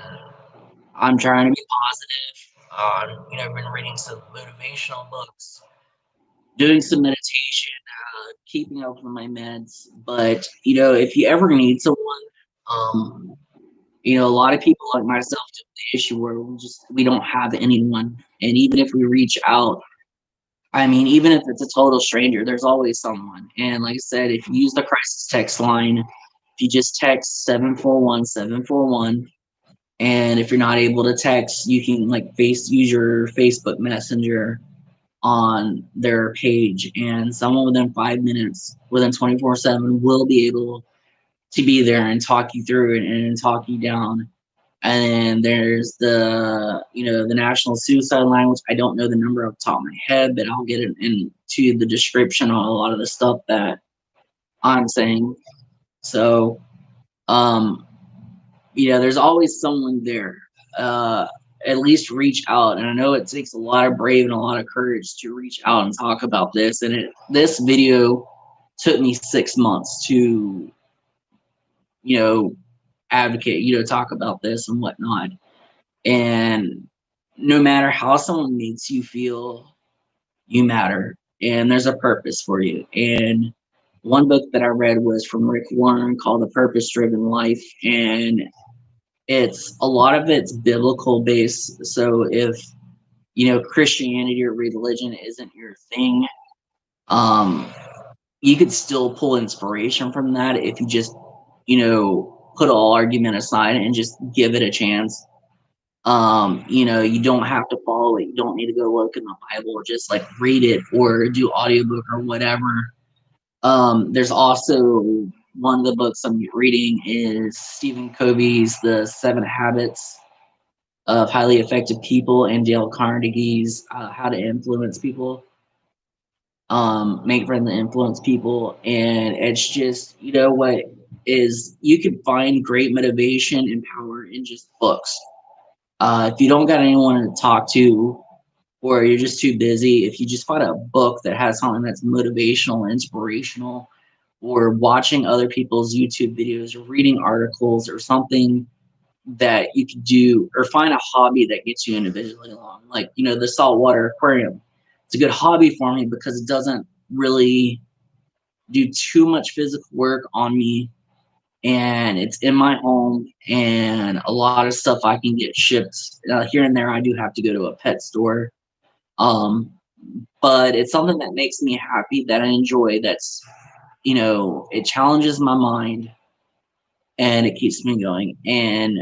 I'm trying to be positive. Been reading some motivational books, doing some meditation, keeping up with my meds. But if you ever need someone, um, a lot of people like myself do the issue where we don't have anyone, and even if we reach out, I mean, even if it's a total stranger, there's always someone. And like I said, if you use the crisis text line, if you just text 741 741, and if you're not able to text, you can use your Facebook Messenger on their page, and someone within 5 minutes, within 24/7, will be able to be there and talk you through it and talk you down. And then there's the National Suicide Line, which I don't know the number off the top of my head, but I'll get it into the description on a lot of the stuff that I'm saying. So, um, there's always someone there. Uh, at least reach out. And I know it takes a lot of brave and a lot of courage to reach out and talk about this. And this video took me 6 months to, you know, advocate, talk about this and whatnot. And no matter how someone makes you feel, you matter. And there's a purpose for you. And one book that I read was from Rick Warren called The Purpose Driven Life. And it's a lot of it's biblical based. So if Christianity or religion isn't your thing, um, you could still pull inspiration from that if you just put all argument aside and just give it a chance. You don't have to follow it. You don't need to go look in the Bible or just read it or do audiobook or whatever. There's also one of the books I'm reading is Stephen Covey's The 7 Habits of Highly Effective People and Dale Carnegie's How to Influence People. Make friends and influence people. And it's just, what is, you can find great motivation and power in just books. If you don't got anyone to talk to, or you're just too busy, if you just find a book that has something that's motivational, inspirational, or watching other people's YouTube videos or reading articles or something that you could do, or find a hobby that gets you individually along. The saltwater aquarium. It's a good hobby for me because it doesn't really do too much physical work on me, and it's in my home, and a lot of stuff I can get shipped here and there. I do have to go to a pet store, um, but it's something that makes me happy, that I enjoy. That's it challenges my mind and it keeps me going, and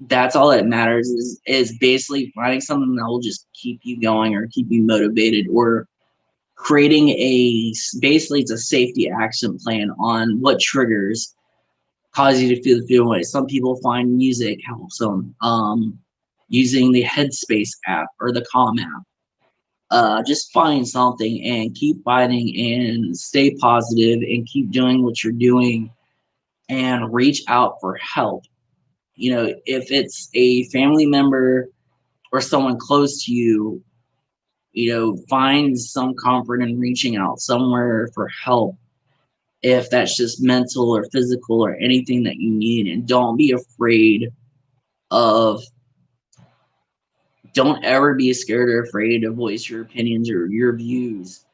that's all that matters is basically finding something that will just keep you going or keep you motivated, or creating basically it's a safety action plan on what triggers cause you to feel the feeling way. Some people find music helps them. Using the Headspace app or the Calm app. Just find something and keep fighting and stay positive and keep doing what you're doing and reach out for help. If it's a family member or someone close to you, find some comfort in reaching out somewhere for help, if that's just mental or physical or anything that you need. And don't be afraid of, don't ever be scared or afraid to voice your opinions or your views,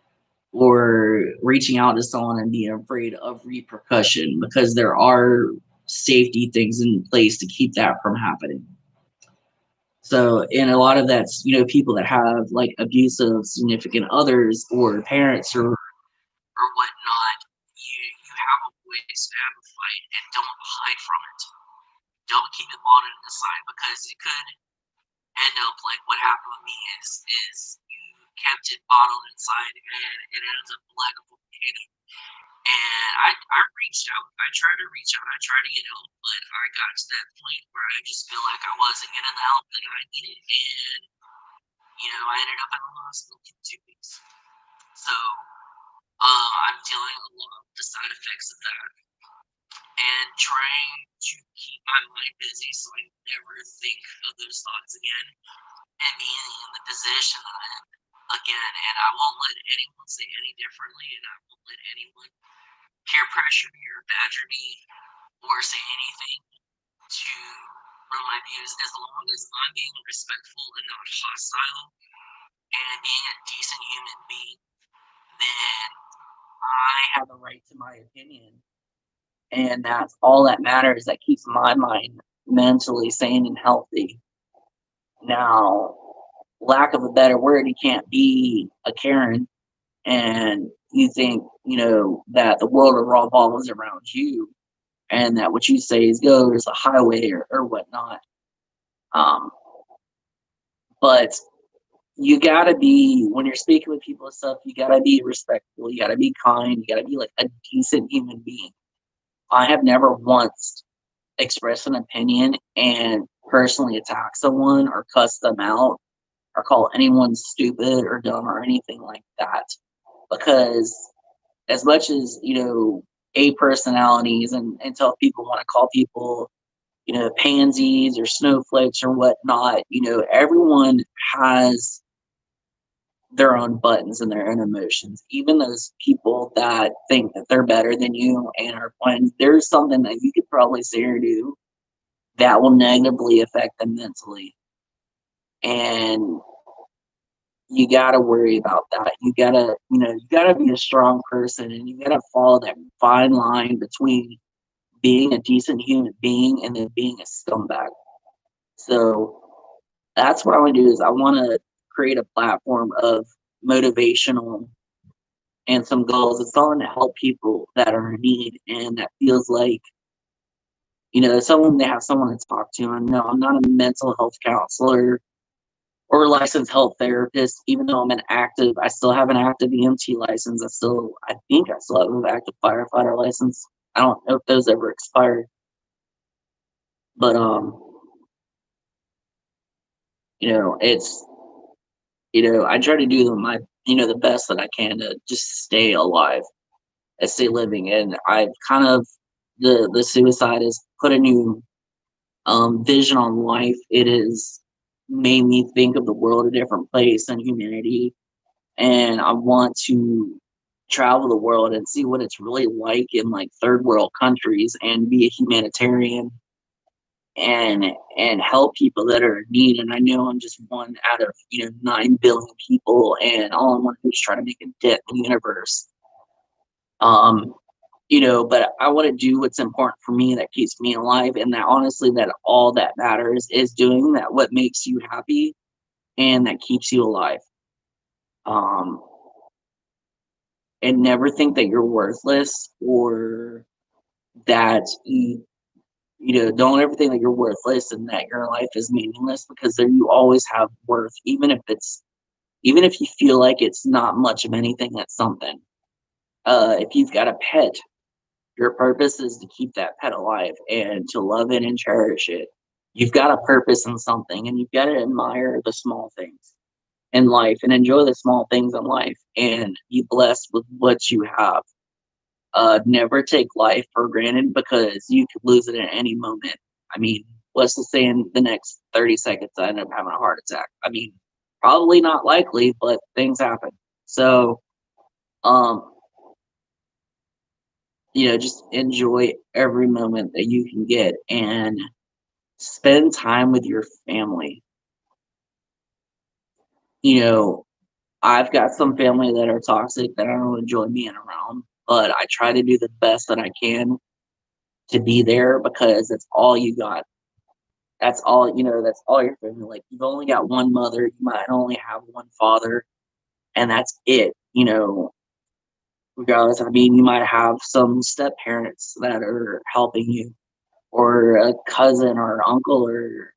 or reaching out to someone and being afraid of repercussion, because there are safety things in place to keep that from happening. So, and a lot of that's, people that have abusive significant others or parents or whatnot, you have a voice, have a fight, and don't hide from it. Don't keep it bottled inside, because it could end up like what happened with me is you kept it bottled inside and it ends up like a volcano. And I reached out. I tried to reach out. I tried to get help, but I got to that point where I just feel like I wasn't getting the help that I needed, and I ended up in the hospital for 2 weeks. So I'm dealing with a lot of the side effects of that, and trying to keep my mind busy so I never think of those thoughts again, and being in the position that I'm in again. And I won't let anyone say any differently, and I won't let anyone peer pressure me or badger me or say anything. to run my views as long as I'm being respectful and not hostile and being a decent human being, then I have a right to my opinion. And that's all that matters. That keeps my mind mentally sane and healthy. Now, lack of a better word, you can't be a Karen and you think, that the world revolves around you and that what you say is go is a highway or whatnot. Um, but you gotta be when you're speaking with people and stuff, you gotta be respectful, you gotta be kind, you gotta be like a decent human being. I have never once expressed an opinion and personally attack someone or cuss them out or call anyone stupid or dumb or anything like that. Because as much as, A personalities until people want to call people, pansies or snowflakes or whatnot, everyone has their own buttons and their own emotions. Even those people that think that they're better than you and are fine, there's something that you could probably say or do that will negatively affect them mentally. And you gotta worry about that. You gotta be a strong person and you gotta follow that fine line between being a decent human being and then being a scumbag. So that's what I want to do is I want to create a platform of motivational and some goals. It's something to help people that are in need and that feels like, someone they have someone to talk to. And no, I'm not a mental health counselor or a licensed health therapist, even though I still have an active EMT license. I think I still have an active firefighter license. I don't know if those ever expired, but it's I try to do the best that I can to just stay alive and stay living. And I've kind of the suicide has put a new vision on life. It has made me think of the world a different place and humanity. And I want to travel the world and see what it's really like in like third world countries and be a humanitarian and help people that are in need. And I know I'm just one out of 9 billion people, and all I want to do is try to make a dent in the universe. Um, but I want to do what's important for me that keeps me alive, and that honestly, that all that matters is doing that what makes you happy and that keeps you alive. Um, and never think that you're worthless or that don't ever think that you're worthless and that your life is meaningless because there you always have worth, even if you feel like it's not much of anything, that's something. If you've got a pet, your purpose is to keep that pet alive and to love it and cherish it. You've got a purpose in something and you've got to admire the small things in life and enjoy the small things in life and be blessed with what you have. Never take life for granted because you could lose it at any moment. I mean, let's just say in the next 30 seconds, I end up having a heart attack. I mean, probably not likely, but things happen. So, um, just enjoy every moment that you can get and spend time with your family. You know, I've got some family that are toxic that I don't enjoy being around, but I try to do the best that I can to be there because it's all you got. That's all your family. Like you've only got one mother, you might only have one father, and that's it. Regardless, I mean, you might have some step parents that are helping you, or a cousin or uncle or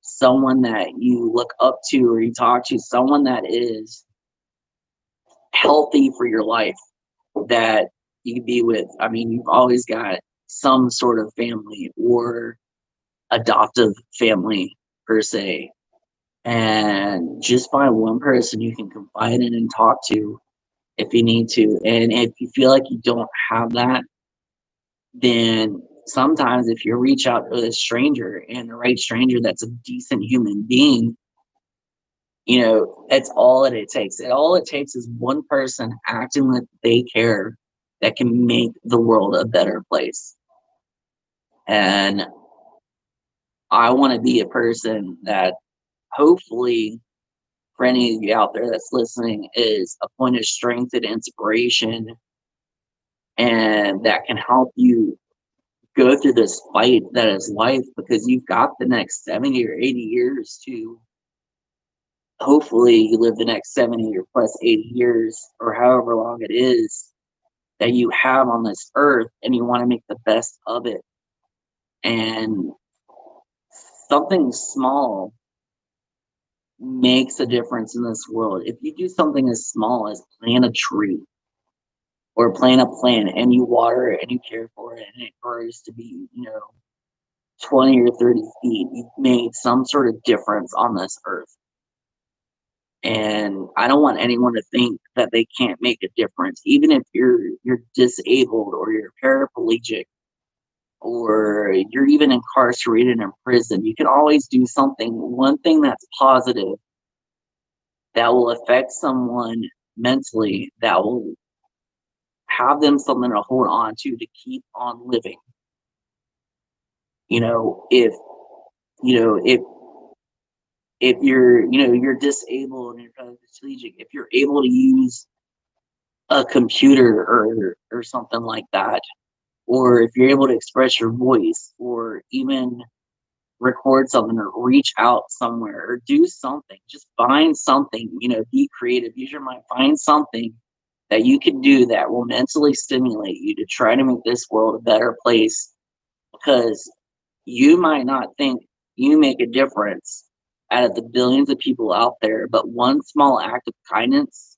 someone that you look up to or you talk to, someone that is healthy for your life that you can be with. I mean, you've always got some sort of family or adoptive family per se. And just find one person you can confide in and talk to if you need to. And if you feel like you don't have that, then sometimes if you reach out to a stranger and the right stranger that's a decent human being, that's all that it takes. All it takes is one person acting like they care that can make the world a better place. And I want to be a person that hopefully for any of you out there that's listening is a point of strength and inspiration, and that can help you go through this fight that is life, because you've got the next 70 or 80 years to hopefully you live the next 70 or plus 80 years or however long it is that you have on this earth, and you want to make the best of it. And something small makes a difference in this world. If you do something as small as plant a tree or plant a plant, and you water it and you care for it and it grows to be, 20 or 30 feet, you've made some sort of difference on this earth. And I don't want anyone to think that they can't make a difference, even if you're disabled or you're paraplegic or you're even incarcerated in prison. You can always do something, one thing that's positive that will affect someone mentally, that will have them something to hold on to keep on living. If if you're disabled and you're paraplegic, if you're able to use a computer or something like that, or if you're able to express your voice, or even record something, or reach out somewhere, or do something, just find something, be creative, use your mind, find something that you can do that will mentally stimulate you to try to make this world a better place. Because you might not think you make a difference out of the billions of people out there, but one small act of kindness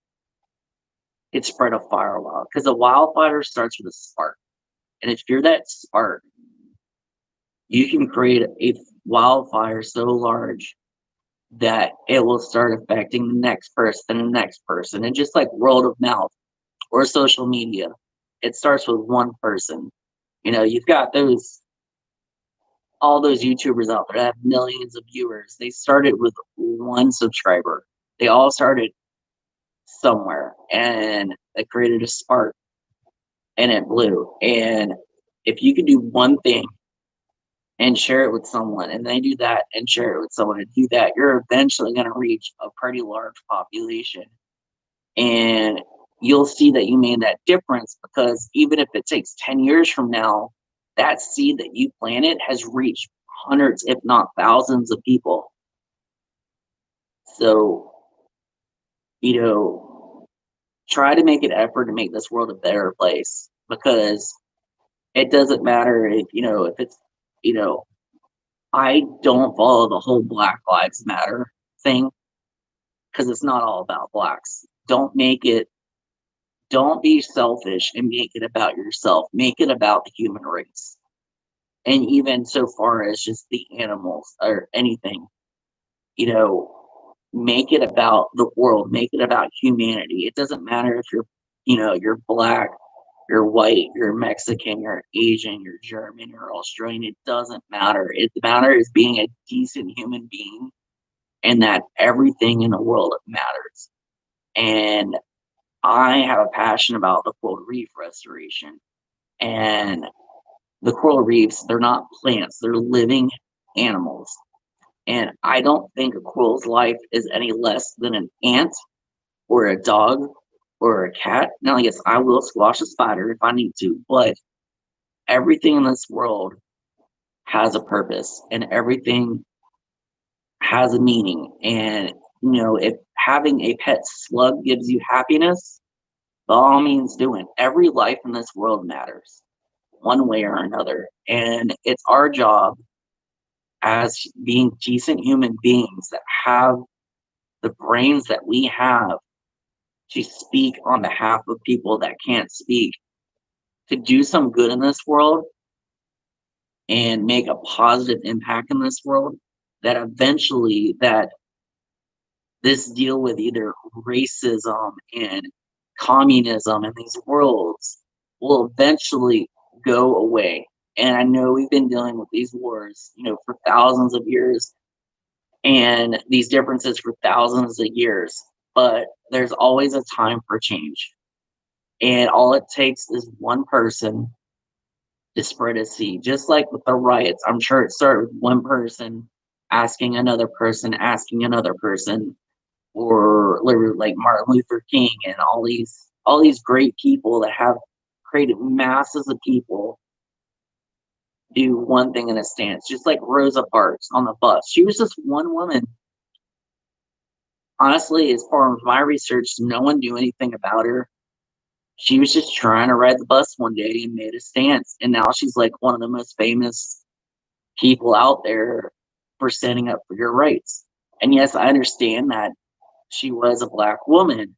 could spread a firework. Because a wildfire starts with a spark. And if you're that spark, you can create a wildfire so large that it will start affecting the next person and the next person. And just like word of mouth or social media, it starts with one person. You've got all those YouTubers out there that have millions of viewers. They started with one subscriber. They all started somewhere, and it created a spark, and it blew. And if you can do one thing and share it with someone, and they do that and share it with someone and do that, you're eventually going to reach a pretty large population. And you'll see that you made that difference, because even if it takes 10 years from now, that seed that you planted has reached hundreds, if not thousands of people. So, try to make an effort to make this world a better place, because it doesn't matter if it's, I don't follow the whole Black Lives Matter thing, because it's not all about blacks. Don't be selfish and make it about yourself. Make it about the human race. And even so far as just the animals or anything, make it about the world, make it about humanity. It doesn't matter if you're black, you're white, you're Mexican, you're Asian, you're German, you're Australian. It doesn't matter. It matters being a decent human being, and that everything in the world matters. And I have a passion about the coral reef restoration. And the coral reefs, they're not plants, they're living animals. And I don't think a coral's life is any less than an ant or a dog or a cat. Now, yes, I will squash a spider if I need to, but everything in this world has a purpose, and everything has a meaning. And, if having a pet slug gives you happiness, by all means do it. Every life in this world matters, one way or another. And it's our job as being decent human beings that have the brains that we have to speak on behalf of people that can't speak, to do some good in this world and make a positive impact in this world, that eventually that this deal with either racism and communism in these worlds will eventually go away. And I know we've been dealing with these wars, for thousands of years, and these differences for thousands of years, but there's always a time for change. And all it takes is one person to spread a seed. Just like with the riots, I'm sure it started with one person asking another person, or literally like Martin Luther King and all these great people that have created masses of people do one thing in a stance. Just like Rosa Parks on the bus. She was just one woman. Honestly, as far as my research, no one knew anything about her. She was just trying to ride the bus one day and made a stance. And now she's like one of the most famous people out there for standing up for your rights. And yes, I understand that she was a black woman,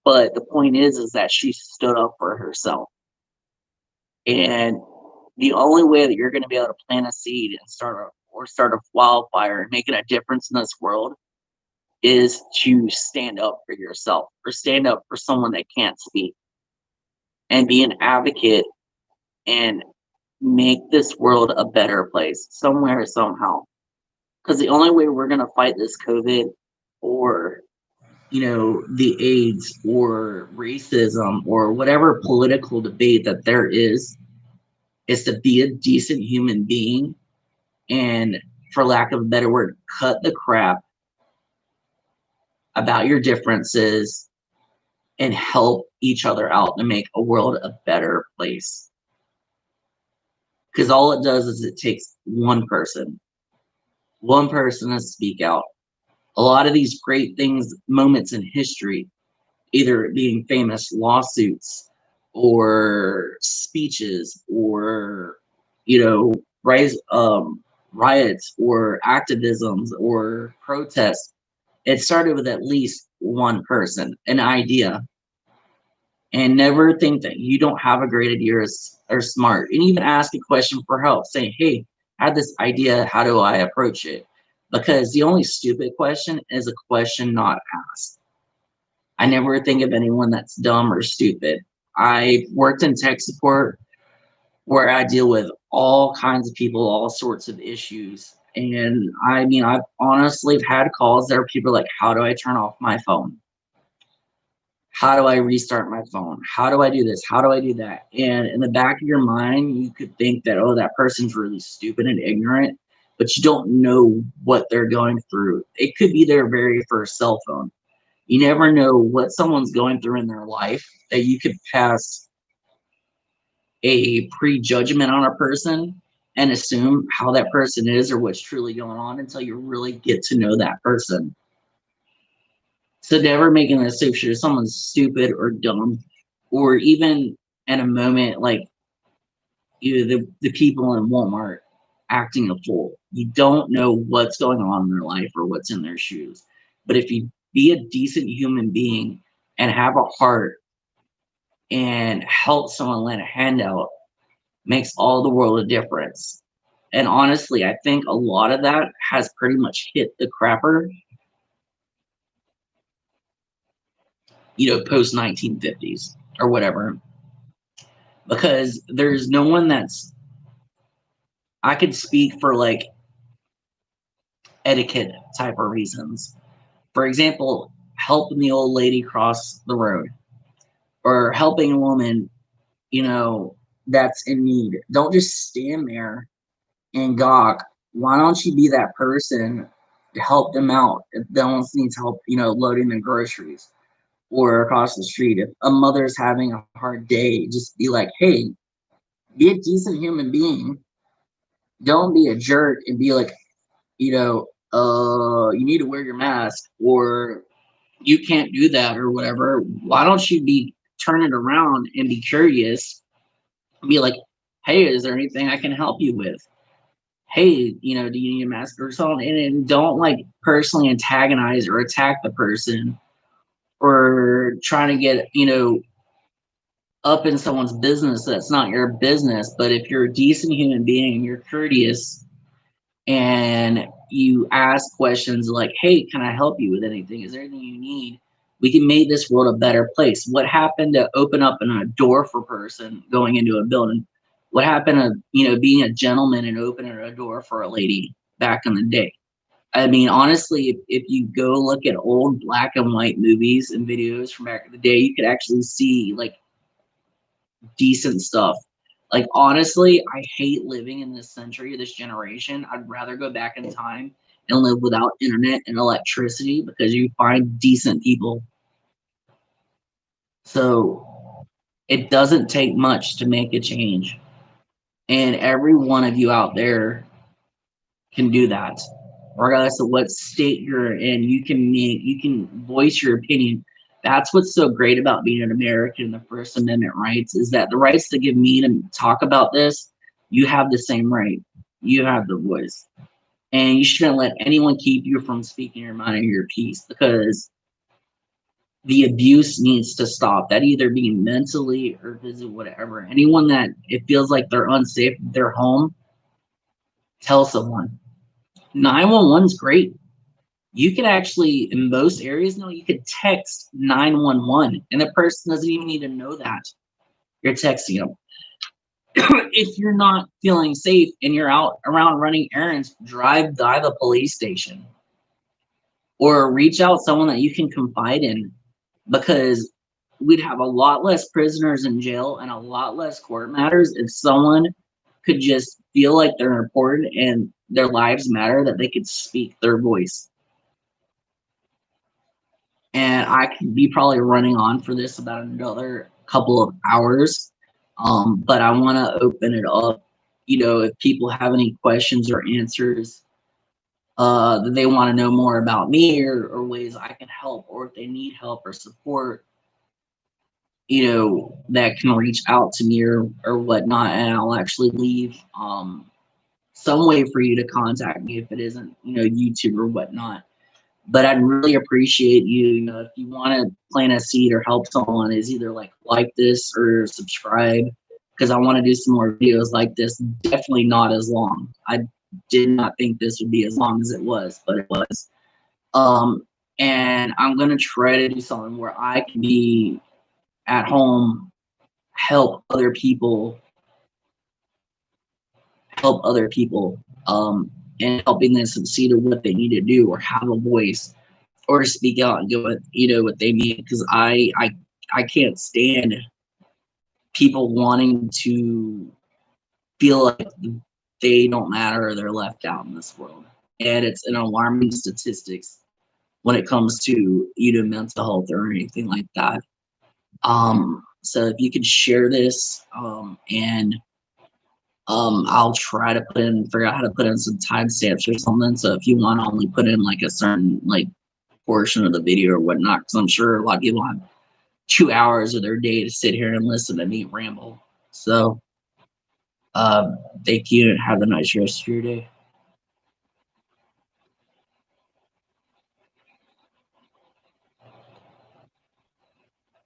but the point is that she stood up for herself. And the only way that you're going to be able to plant a seed and start a wildfire and making a difference in this world is to stand up for yourself or stand up for someone that can't speak and be an advocate and make this world a better place somewhere, somehow. Because the only way we're going to fight this COVID, or the AIDS or racism or whatever political debate that there is to be a decent human being and, for lack of a better word, cut the crap about your differences and help each other out to make a world a better place. Because all it does is it takes one person to speak out. A lot of these great things, moments in history, either being famous lawsuits or speeches or, rise, riots or activisms or protests, it started with at least one person, an idea. And never think that you don't have a great idea or smart. And even ask a question for help, saying, hey, I have this idea. How do I approach it? Because the only stupid question is a question not asked. I never think of anyone that's dumb or stupid. I worked in tech support where I deal with all kinds of people, all sorts of issues. And I mean, I've honestly had calls there. People are like, how do I turn off my phone? How do I restart my phone? How do I do this? How do I do that? And in the back of your mind, you could think that, oh, that person's really stupid and ignorant, but you don't know what they're going through. It could be their very first cell phone. You never know what someone's going through in their life that you could pass a prejudgment on a person and assume how that person is or what's truly going on until you really get to know that person. So never making an assumption someone's stupid or dumb, or even in a moment like the people in Walmart acting a fool. You don't know what's going on in their life or what's in their shoes. But if you be a decent human being and have a heart and help someone lend a hand out, makes all the world a difference. And honestly, I think a lot of that has pretty much hit the crapper, post 1950s or whatever, because there's no one I could speak for like etiquette type of reasons. For example, helping the old lady cross the road or helping a woman, that's in need. Don't just stand there and gawk. Why don't you be that person to help them out if they needs help, loading the groceries or across the street? If a mother's having a hard day, just be like, hey, be a decent human being. Don't be a jerk and be like, you need to wear your mask or you can't do that or whatever. Why don't you turn it around and be curious and be like, hey, is there anything I can help you with? Hey, do you need a mask or something? And don't like personally antagonize or attack the person or trying to get, up in someone's business that's not your business. But if you're a decent human being and you're courteous and you ask questions like, hey, can I help you with anything? Is there anything you need? We can make this world a better place. What happened to open up a door for a person going into a building? What happened to, being a gentleman and opening a door for a lady back in the day? I mean, honestly, if you go look at old black and white movies and videos from back in the day, you could actually see like decent stuff. Like, honestly, I hate living in this century, this generation. I'd rather go back in time and live without internet and electricity because you find decent people. So it doesn't take much to make a change. And every one of you out there can do that. Regardless of what state you're in, you can voice your opinion. That's what's so great about being an American, the First Amendment rights, is that the rights to give me to talk about this, you have the same right. You have the voice. And you shouldn't let anyone keep you from speaking your mind and your piece because the abuse needs to stop. That either being mentally or physically, whatever. Anyone that it feels like they're unsafe, they're home, tell someone. 911 is great. You could actually, in most areas now, you could text 911 and the person doesn't even need to know that. You're texting them. If you're not feeling safe and you're out around running errands, drive by the police station or reach out someone that you can confide in because we'd have a lot less prisoners in jail and a lot less court matters if someone could just feel like they're important and their lives matter, that they could speak their voice. And I could be probably running on for this about another couple of hours. But I want to open it up. You know, if people have any questions or answers, that they want to know more about me or ways I can help, or if they need help or support, you know, that can reach out to me or whatnot, and I'll actually leave some way for you to contact me if it isn't, you know, YouTube or whatnot. But I'd really appreciate you, you know, if you want to plant a seed or help someone, is either like this or subscribe because I want to do some more videos like this. Definitely not as long. I did not think this would be as long as it was, but it was. Um, and I'm gonna try to do something where I can be at home, help other people, help other people, and helping them succeed at what they need to do or have a voice or to speak out and do what you know what they need because I can't stand people wanting to feel like they don't matter or they're left out in this world. And it's an alarming statistics when it comes to you know mental health or anything like that. So if you could share this and I'll try to put in figure out how to put in some timestamps or something. So if you want to only put in like a certain like portion of the video or whatnot, because I'm sure a lot of people have 2 hours of their day to sit here and listen to me ramble. So thank you and have a nice rest of your day.